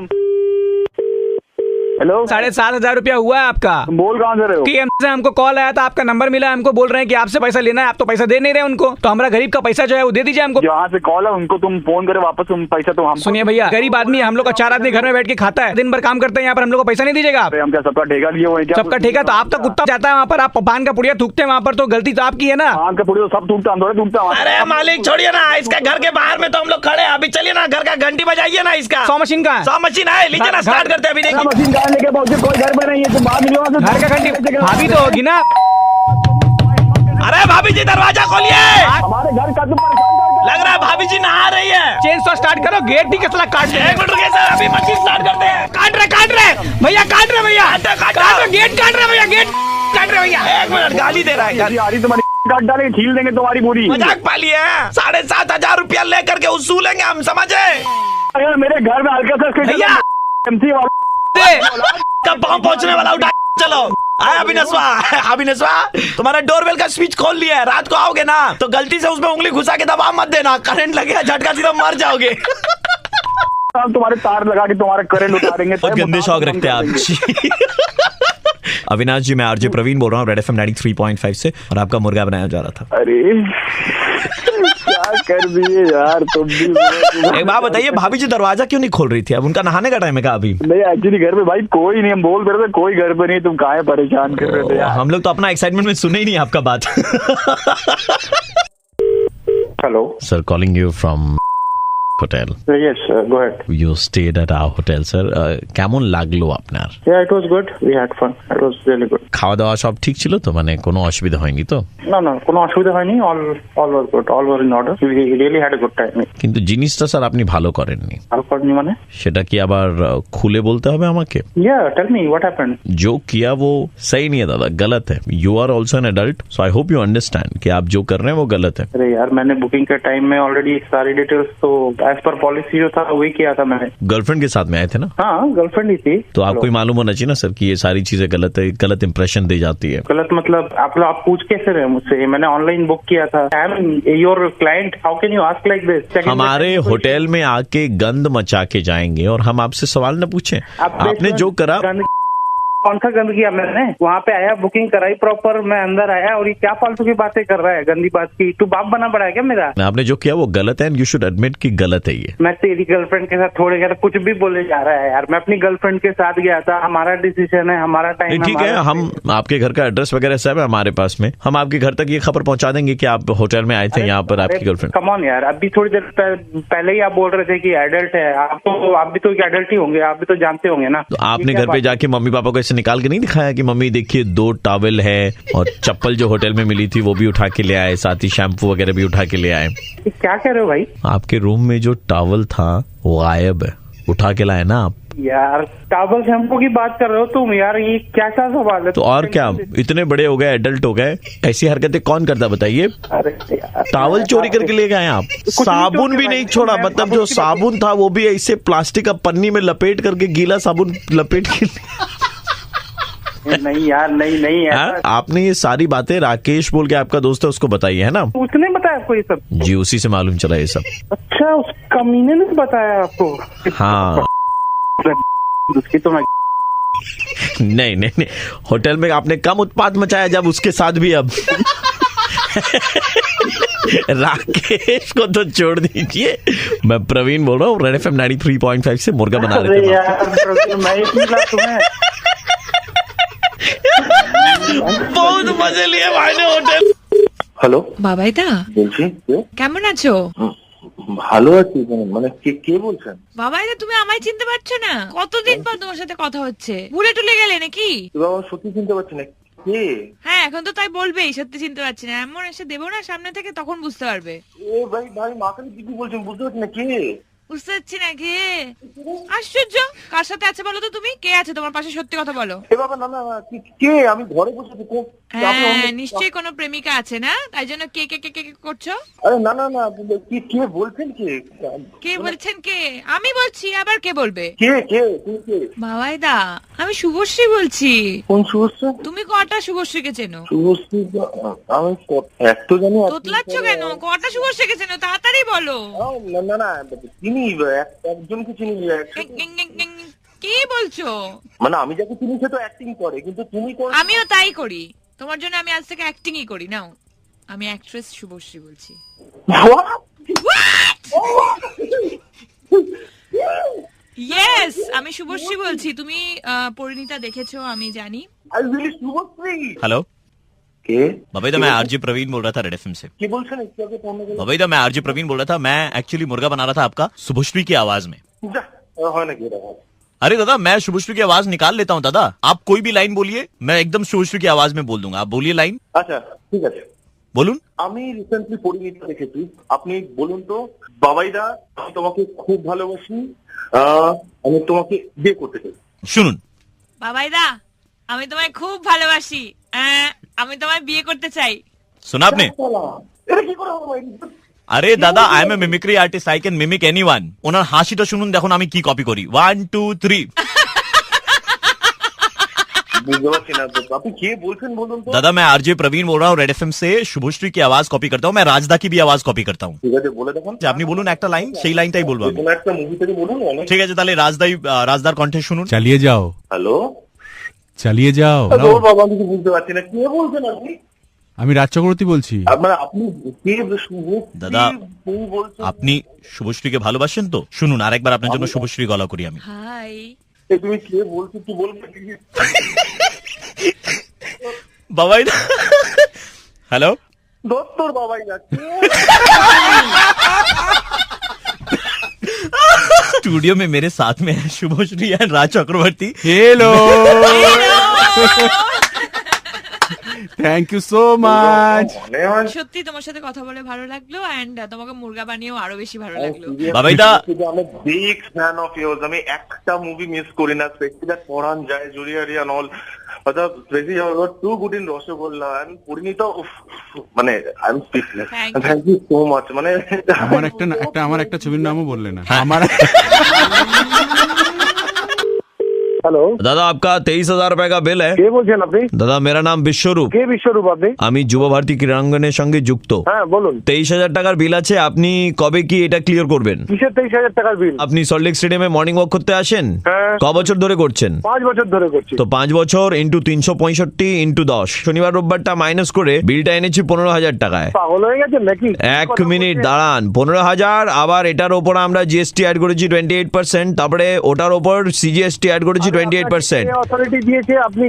हेलो, 7,500 रुपया हुआ है आपका। बोल कहाँ से रहे हो? KM से हमको कॉल आया था, आपका नंबर मिला, हमको बोल रहे हैं कि आपसे पैसा लेना है, आप तो पैसा दे नहीं रहे उनको, तो हमारा गरीब का पैसा जो है वो दे दीजिए हमको। जहाँ से कॉल है उनको तुम फोन करे वापस, तुम पैसा तो हम। सुनिए भैया, गरीब आदमी हम लोग का 4 आदमी घर में बैठ के खाता है, दिन भर काम करते हैं, यहाँ पर हम लोग को पैसा नहीं दीजिएगा। हम क्या सबका ठेका लिए हुए? सबका ठेका तो आप तो कुत्ता जाता है वहाँ पर, आप पान का पुड़िया थूकते हैं वहाँ पर, तो गलती तो आपकी है ना। पान का पुड़िया सब टूटता। अरे मालिक छोड़िए ना, इसका घर के बाहर में तो हम लोग खड़े हैं, अभी चलिए ना, घर का घंटी बजाइए ना इसका। 100 मशीन का 100 मशीन है, लीजिए ना, स्टार्ट करते हैं अभी। देखिए मशीन कहाँ लेके पहुंचे? कोई घर में नहीं है, तुम बाहर निकलो। घर का घंटी भाभी तो होगी ना। अरे भाभी जी दरवाजा खोलिए, हमारे घर का लग रहा है भाभी जी नहा रही है। चेन सो स्टार्ट करो, गेट ठीक है काट दे। एक मिनट रुकिए सर, अभी मशीन स्टार्ट करते हैं। काट रहे भैया, काट रहे भैया, गेट काट रहे भैया, गेट काट रहे भैया। 1 मिनट, गाली दे रहा है। तुम्हारी काट डालेंगे, छील देंगे तुम्हारी पूरी। मजाक पाली है। 7,500 रुपया लेकर के उसूलेंगे हम, समझे? अगर मेरे घर में हल्का सा भैया MC कब पाँव पहुंचने वाला, उठा चलो। अभिनस्वा तुम्हारा डोरबेल का स्विच खोल लिया है, रात को आओगे ना तो गलती से उसमें उंगली घुसा के दबा मत देना, करंट लगेगा, झटका सीधा मर जाओगे। तुम्हारे तार लगा के तुम्हारा करंट उतारेंगे। बहुत गंदे शौक रखते हैं आप। अविनाश जी, मैं आरजे प्रवीण बोल रहा हूँ रेड एफएम 93.5 से, और आपका मुर्गा बनाया जा रहा था। अरे क्या कर दिए यार तुम भी। एक बात बताइए, भाभी जी दरवाजा क्यों नहीं खोल रही थी? अब उनका नहाने का टाइम है क्या अभी? नहीं, एक्चुअली घर में भाई कोई नहीं, हम बोल रहे थे कोई घर पे नहीं, तुम काहे परेशान कर रहे थे यार। हम लोग तो अपना एक्साइटमेंट में सुने ही नहीं आपका बात। Hello sir, calling you from hotel. Yes, go ahead. You stayed at our hotel, sir. কেমন লাগলো আপনার? Yeah, it was good. We had fun. It was really good. খাওয়া দাওয়া সব ঠিক ছিল তো, মানে কোনো অসুবিধা হয়নি তো? No, কোনো অসুবিধা হয়নি. All was good. All was in order. We really had a good time. কিন্তু জিনিসটা স্যার আপনি ভালো করেননি। ভালো করেননি মানে? সেটা কি আবার খুলে বলতে হবে আমাকে? Yeah, tell me what happened. जो किया वो सही नहीं है दादा, गलत है। You are also an adult, so I hope you understand कि आप जो कर रहे हैं वो गलत है। अरे यार, मैंने बुकिंग के टाइम में ऑलरेडी सारी डिटेल्स तो एज पर पॉलिसी जो था वही किया था मैंने। गर्लफ्रेंड के साथ में आए थे ना? हाँ, गर्लफ्रेंड ही थी। तो आपको ही मालूम होना चाहिए ना सर कि ये सारी चीजें गलत है, गलत इंप्रेशन दे जाती है। गलत मतलब आप पूछ कैसे रहे मुझसे? मैंने ऑनलाइन बुक किया था। I am your client, how can you ask like this? हमारे होटल में आके गंद मचा के जाएंगे और हम आपसे सवाल न पूछे? आपने जो करा। कौन सा गंद किया मैंने? वहाँ पे आया, बुकिंग कराई प्रॉपर, मैं अंदर आया और ये क्या फालतू की बातें कर रहा है, गंदी बात की? तू बाप बना पड़ा है क्या मेरा? आपने जो किया वो गलत है एंड यू शुड एडमिट कि गलत है ये। मैं तेरी गर्लफ्रेंड के साथ थोड़े गया, कुछ भी बोले जा रहा है यार। मैं अपनी गर्लफ्रेंड के साथ गया था, हमारा डिसीजन है, हमारा टाइम। ठीक है, हम आपके घर का एड्रेस वगैरह सब है हमारे पास में, हम आपके घर तक ये खबर पहुंचा देंगे कि आप होटल में आए थे यहाँ पर आपकी गर्लफ्रेंड। कम ऑन यार, अभी थोड़ी देर पहले ही आप बोल रहे थे कि एडल्ट है। आप भी तो एडल्ट ही होंगे, आप भी तो जानते होंगे ना। तो आपने घर पे जाके मम्मी पापा को ऐसे निकाल के नहीं दिखाया कि मम्मी देखिए 2 टॉवल है और चप्पल जो होटल में मिली थी वो भी उठा के ले आए, साथ ही शैम्पू वगैरह भी उठा के ले आए? क्या कह रहे हो भाई? आपके रूम में जो टॉवल था वो गायब है, उठा के लाए ना आप। यार टॉवल शैम्पू की बात कर रहे हो तुम यार, ये क्या सवाल है? तो और क्या, इतने बड़े हो गए, एडल्ट हो गए, ऐसी हरकतें कौन करता बताइए? टॉवल चोरी करके ले गए आप, साबुन भी नहीं छोड़ा, मतलब जो साबुन था वो भी ऐसे प्लास्टिक का पन्नी में लपेट करके, गीला साबुन लपेट के। नहीं यार, नहीं आपने ये सारी बातें राकेश बोल के आपका दोस्त है उसको बताई है ना? उसने बताया आपको ये सब? जी, उसी से मालूम चला ये सब। अच्छा, उस कमीने ने बताया आपको? हाँ। उसकी तो मैं नहीं, होटल में आपने कम उत्पात मचाया जब उसके साथ भी। अब राकेश को तो छोड़ दीजिए, मैं प्रवीण बोल रहा हूँ, रेड एफएम 93.5 से मुर्गा बना रहे थे। बहुत मजे लिए भाई ने होटल। হ্যালো বাবাইদা বলছি, কেমন আছো? ভালো আছি। মানে কে বলছেন? বাবাইদা, তুমি আমায় চিনতে পারছো না? কতদিন পর তোমার সাথে কথা হচ্ছে, ভুলে টুলে গেলে নাকি? বাবা সত্যি চিনতে পারছি না। কে? হ্যাঁ, এখন তো তাই বলবেই, সত্যি চিনতে পারছি না। এমন এসে দেবো না সামনে থেকে, তখন বুঝতে পারবে। এ ভাই মাকে কি বলছেন? বুঝতে পারছি না। কে? বুঝতে পারছি না কে? আশ্চর্য, কার সাথে আছে বলো তো? তুমি কে আছে তোমার পাশে? সত্যি কথা বলো। এ বাবা না, কে? আমি ঘরে বসে আছি। হ্যাঁ, নিশ্চয়ই কোনো প্রেমিকা আছে না, তাই জন্য কে কে কে কে করছো? আরে না, কে বলছেন? কে বলছেন? কে? আমি বলছি, আবার কে বলবে? কে? বাবাইদা, আমি শুভশ্রী বলছি। কোন শুভশ্রী? তুমি কটা শুভশ্রীকে চেনো? শুভশ্রী আমি একটু জানি। তোতলাচ্ছ কেন? কটা শুভশ্রীকে চেনো? তাড়াতাড়ি বলো। না চিনি, একজনকে চিনি। কি বলছো? মানে আমি যাকে চিনি সে তো অ্যাক্টিং করে, কিন্তু তুমি কোন? আমিও তাই করি, তোমার জন্য আমি আজ থেকে অ্যাক্টিংই করি। নাও, আমি অ্যাক্ট্রেস শুভশ্রী বলছি। ইয়েস, আমি শুভশ্রী বলছি। তুমি পরিণীতা দেখেছো আমি জানি। हेलो, के? बबैदा, मैं आरजे प्रवीण बोल रहा था रेड एफएम से। बबैदा, मैं आरजे प्रवीण बोल रहा था, मैं एक्चुअली मुर्गा बना रहा था आपका शुभश्री की आवाज में। अरे दादा, मैं शुभश्री की आवाज निकाल लेता हूँ दादा, आप कोई भी लाइन बोलिए, मैं एकदम शुभश्री की आवाज में बोल दूंगा। आप बोलिए लाइन। अच्छा ঠিক আছে, বলুন। আমি রিসেন্টলি পরিণীতা দেখেছি, আপনি বলুন তো। বাবাইদা, আমি তোমাকে খুব ভালোবাসি, আমি তোমাকে বিয়ে করতে চাই। শুনুন বাবাইদা, আমি তোমায় খুব ভালোবাসি, আমি তোমায় বিয়ে করতে চাই। सुना आपने? আরে দাদা, I am a mimicry artist, I can mimic anyone. ওনার হাসিটা শুনুন, দেখুন আমি কি কপি করি। 1 2 3। दादा, मैं आरजे प्रवीण बोल रहा हूँ रेड एफएम से, शुभश्री की आवाज कॉपी करता हूँ, मैं राजदा की भी आवाज कॉपी करता हूँ। আপনি বলুন একটা লাইন, সেই লাইনটাই বলবো আমি। ঠিক আছে, তাহলে রাজদার কণ্ঠে শুনুন। চালিয়ে যাও। হ্যালো, চালিয়ে যাও। বাবা, আমি বুঝতে পারছি না, কে বলছেন আপনি? আমি রাজ চক্রবর্তী বলছি। দাদা, আপনি শুভশ্রীকে ভালোবাসেন তো? শুনুন, আরেকবার আপনার জন্য শুভশ্রী গলা করি আমি। হাই, তুমি কে বলছো? তুই বলবে বাবাই। হ্যালো, দত্তর বাবাই যাচ্ছে। स्टूडियो में मेरे साथ में है Shubhashree and Raj Chakraborty. Hello thank you so much. সত্যি তোমার সাথে কথা বলে ভালো লাগলো এন্ড তোমাকে মুরগা বানিয়েও আরো বেশি ভালো লাগলো। বাবাইদা আমি বিগ ফ্যান অফ ইয়োর্স। আমি একটা মুভি মিস করি না, স্পেশালি দ্যাট পরান যায় জুরিয়ারি এন্ড অল। मतलब crazy you are too good in Rasgulla and Purnita মানে I am speechless. Thank you so much. মানে আমার একটা ছবির নামও বললে না। আমার हेलो दादा, आपका 23,000 रुपए का बिल है। दादा मेरा नाम विश्वरूप। আমি যুব ভারতী ক্রীড়াঙ্গনের সঙ্গে যুক্ত। হ্যাঁ বলুন। 23,000 টাকার বিল আছে, আপনি কবে কি এটা ক্লিয়ার করবেন? কিসের 23,000 টাকার বিল? আপনি সল্টলেক স্টেডিয়ামে মর্নিং ওয়াক করতে আসেন? হ্যাঁ। ক বছর ধরে করছেন? 5 বছর ধরে করছি। তো 5 বছর ইনটু 365 ইনটু 10 শনিবার রোববারটা মাইনাস করে বিলটা এনেছি 15,000 টাকায়। পাগল হয়ে গেছেন নাকি? এক মিনিট দাঁড়ান। 15,000 আবার এটার উপর আমরা জিএসটি অ্যাড করেছি 28%, তারপরে ওটার উপর সিজিএসটি অ্যাড করেছি 28%। অথরিটি দিয়েছে, আপনি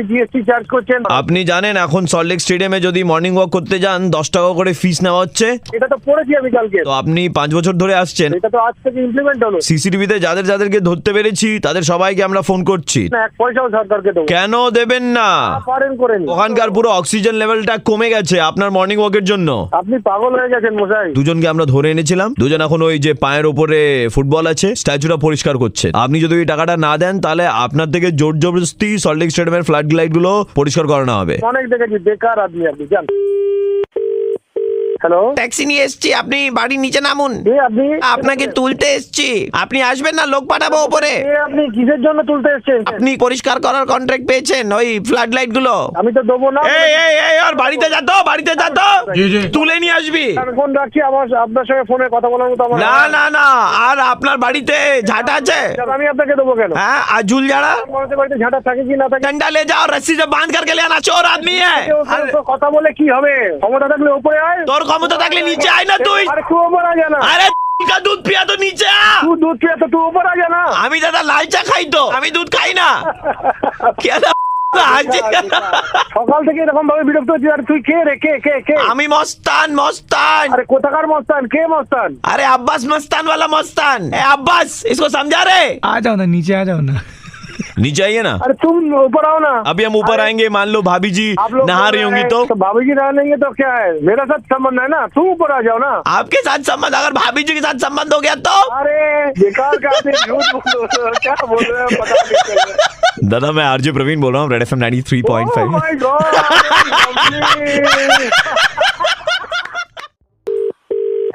জিএসটি চার্জ করছেন। আপনি জানেন এখন সল্টলেক স্টেডিয়ামে যদি মর্নিং ওয়াক করতে যান 10 টাকা করে ফিস নেওয়া হচ্ছে। এটা তো পড়েছি আমি কালকে। তো আপনি 5 বছর ধরে আসছেন, এটা তো আজ থেকে ইমপ্লিমেন্ট হলো। সিসিটিভিতে যাদেরকে ধরতে পেরেছি তাদের সবাইকে আমরা ফোন করছি। না এক পয়সাও সরকারকে দেব। কেন দেবেন না? পারেন করেন। ওখানকার পুরো অক্সিজেন লেভেলটা কমে গেছে আপনার মর্নিং ওয়াকের জন্য। আপনি পাগল হয়ে গেছেন মশাই। দুজনকে আমরা ধরে এনেছিলাম, দুজন এখন ওই যে পায়ের উপরে ফুটবল আছে স্ট্যাচুটা পরিষ্কার করছে। আপনি যদি ওই টাকাটা না দেন তাহলে আপনার থেকে জোর জবরদস্তি সল্টলেক স্টেডিয়ামের ফ্লাড লাইট গুলো পরিষ্কার করানো হবে। অনেক দেখেছি বেকার আদমি আপনি, জান। হ্যালো, ট্যাক্সি নিয়ে এসেছি, আপনি বাড়ির নিচে নামুন। আপনি? আপনাকে তুলতে এসেছি, আপনি আসবেন না? লোক পাঠাবো উপরে। আপনি কিসের জন্য তুলতে এসেছেন? আপনি পরিষ্কার করার কন্ট্রাক্ট পেয়েছেন ওই ফ্লাড লাইট গুলো। আমি তো দেবো না। এই আর বাড়িতে যা তো, বাড়িতে যা তো, তুলে নিয়ে আসবি। ফোন রাখছি, আপনার সঙ্গে ফোনে কথা বলার মতো আমার না না না। আর আপনার বাড়িতে ঝাঁটা আছে? আমি আপনাকে দেবো কেন? হ্যাঁ, আর ঝুল ঝাড়া বাড়িতে ঝাঁটা থাকে কি না থাকে? डंडा ले जाओ, रस्सी से बांध करके ले आना, चोर आदमी है। কথা বলে কি হবে? ক্ষমতা থাকলে উপরে আয়। তোর ক্ষমতা থাকলে নিচে আয় না তুই। আরে তুই উপরে আ জানা। আরে का दूध पिया तो नीचे आ। तू दूध पिया तो तू ऊपर आ जाना। আমি দাদা লাল চা খাই তো, আমি দুধ খাই না। কেন সকাল থেকে এরকম ভাবে বিরক্ত হচ্ছি। আর তুই কে রে? কে? আমি মস্তান। আরে কোথাকার মস্তান? কে মস্তান? अरे अब्बास मस्तान वाला मस्तान। अब्बास इसको समझा रे। आ जाओ ना नीचे, आ जाओ ना। नीचे आइए ना। अरे तुम ऊपर आओ ना। अभी हम ऊपर आएंगे, मान लो भाभी जी नहा रही होंगी तो भाभी जी नहा नहीं है तो क्या है? मेरा साथ संबंध है ना, तुम ऊपर आ जाओ ना। आपके साथ संबंध? अगर भाभी जी के साथ संबंध हो गया तो? अरे बेकार का क्या बोल रहे हो पता नहीं। दादा मैं आरजे प्रवीण बोल रहा हूँ, red FM 93.5। Oh my God!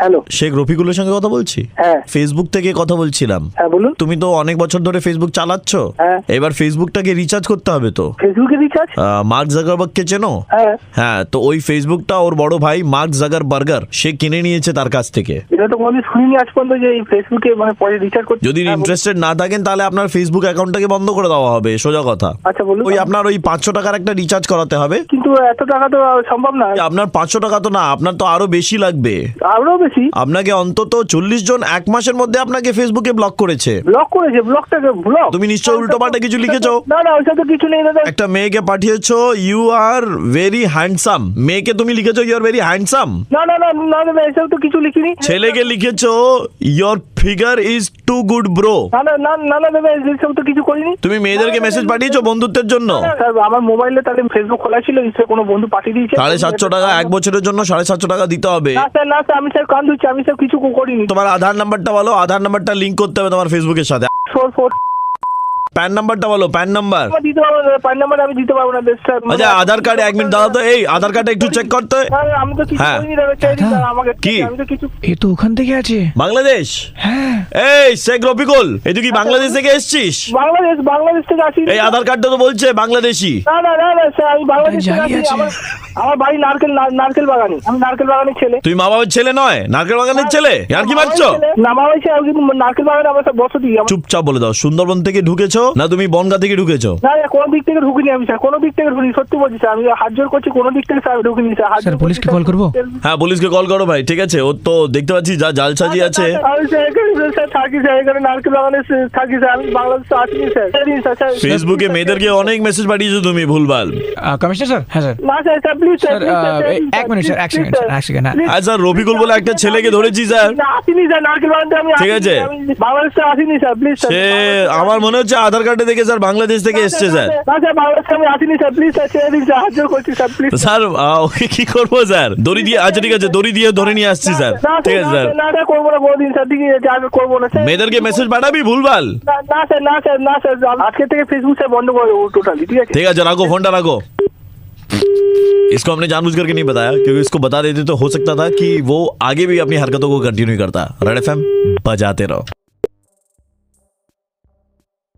Hello, Sheikh রফিকুলের সঙ্গে কথা বলছি। হ্যাঁ, ফেসবুক থেকে কথা বলছিলাম। হ্যাঁ বলুন। তুমি তো অনেক বছর ধরে ফেসবুক চালাচ্ছ। হ্যাঁ। এবার ফেসবুকটাকে রিচার্জ করতে হবে তো। ফেসবুকে রিচার্জ? মার্ক জাগারবার্গকে চেনো? হ্যাঁ। হ্যাঁ, তো ওই ফেসবুকটা ওর বড় ভাই মার্ক জাগারবার্গার সে কিনে নিয়েছে তার কাছ থেকে। এটা তো কোনোদিন শুনিনি আজ পর্যন্ত যে এই ফেসবুকে মানে পয়সা রিচার্জ করতে। যদি ইন্টারেস্টেড না থাকেন তাহলে আপনার ফেসবুক অ্যাকাউন্টটাকে বন্ধ করে দেওয়া হবে, সোজা কথা। আচ্ছা বলুন। ওই আপনার ওই 500 টাকার একটা রিচার্জ করাতে হবে। কিন্তু এত টাকা তো সম্ভব না। আপনার 500 টাকা তো না, আপনার তো আরো বেশি লাগবে। আরো আপনাকে অন্তত 40 জন এক মাসের মধ্যে আপনাকে ফেসবুকে ব্লক করেছে। ব্লকটাকে ব্লক? তুমি নিশ্চয়ই উল্টোপাল্টা কিছু লিখেছো। না ওইসব তো কিছু নেই দাদা। একটা মেয়েকে পাঠিয়েছো ইউ আর ভেরি হ্যান্ডসাম, মেয়েকে তুমি লিখেছো ইউ আর ভেরি হ্যান্ডসাম। না এসব তো কিছু লিখিনি। ছেলেকে লিখেছো your figure is too good bro. না দাদা এসব তো কিছু করিনি। তুমি মেয়েদেরকে মেসেজ পাঠিয়েছো বন্ধুত্বের জন্য? স্যার আমার মোবাইলে তাহলে ফেসবুক খোলা ছিল, কোনো বন্ধু পাঠিয়ে দিয়েছে। 750 টাকা এক বছরের জন্য 750 টাকা দিতে হবে। না স্যার আমি স্যার কান ধুচ্ছি, আমি সব কিছু করিনি। তোমার আধার নাম্বারটা বলো, আধার নাম্বারটা লিংক করতে হবে তোমার ফেসবুকের সাথে। প্যান নাম্বারটা বলো, প্যান নাম্বার। প্যান নাম্বার আমি দিতে পারবো না। আচ্ছা আধার কার্ড, এক মিনিট দাদা তো, এই আধার কার্ডটা একটু চেক করতে। আমি তো কিছু করিনি আমাকে কি? আমি তো কিছু এই তো ওখান থেকে আছে বাংলাদেশ। হ্যাঁ এই শেখ রফিকুল, এই তুই কি বাংলাদেশ থেকে এসেছিস? বাংলাদেশ থেকে আসি। এই আধার কার্ডটা তো বলছে বাংলাদেশি। না স্যার আমি বাংলাদেশ থেকে আসি। আমার বাড়ি নারকেল বাগানে, আমি নারকেল বাগানের ছেলে। তুই মা বাবার ছেলে নয়, নারকেল বাগানের ছেলে? আর কি মারছো? না মা বাবা নারকেল বাগানে আমার বসতি। চুপচাপ বলে দাও, সুন্দরবন থেকে ঢুকেছো না তুমি বনগা থেকে ঢুকেছো? না কোনো দিক থেকে ঢুকিনি আমি স্যার, কোনো দিক থেকে ঢুকিনি, সত্যি বলছি স্যার, আমি হাত জোর করছি, কোনো দিক থেকে স্যার ঢুকিনি স্যার। স্যার পুলিশকে কল করবো? হ্যাঁ পুলিশকে কল করো ভাই, ঠিক আছে। ও তো দেখতে পাচ্ছি যা জালসাজি আছে। আমি স্যার স্যার থাকি স্যার, এখানে নারকেল বাগানে থাকি স্যার, আমি বাংলাদেশে আসিনি স্যার। ফেসবুকে মেয়েদেরকে অনেক মেসেজ পাঠিয়েছো তুমি ভুলভাল। Commissioner sir? হ্যাঁ স্যার। না স্যার স্যার প্লিজ স্যার, এক মিনিট স্যার, এক সেকেন্ড স্যার, এক সেকেন্ড। আচ্ছা স্যার রফিকুল বলে একটা ছেলেকে ধরেছি স্যার। আসিনি স্যার নারকেল বাগানে, আমি ঠিক আছে বাংলাদেশে আসিনি স্যার, প্লিজ স্যার। সে আমার মনে হচ্ছে আধার কার্ডে দেখে স্যার বাংলাদেশ থেকে এসছে স্যার। না স্যার বাংলাদেশে আমি আসিনি স্যার, প্লিজ স্যার ছেড়ে দিন স্যার, হাত জোর করছি স্যার, প্লিজ স্যার। ওকে কি করবো স্যার? দড়ি দিয়ে, আচ্ছা ঠিক আছে দড়ি দিয়ে ধরে নিয়ে আসছি স্যার, ঠিক আছে স্যার। না না করবো না, কোনোদিন স্যার, ঠিক আছে আগে করবো না স্যার। মেয়েদেরকে মেসেজ পাঠাবি ভুলভাল? না স্যার না স্যার না স্যার, আজকে থেকে फेसबुक से बंद कर दो टोटली, ठीक है? ठीक है रखो फोनটা रखो। इसको हमने जानबूझ करके नहीं बताया, क्योंकि इसको बता देते तो हो सकता था कि वो आगे भी अपनी हरकतों को कंटिन्यू करता। रेड एफएम बजाते रहो।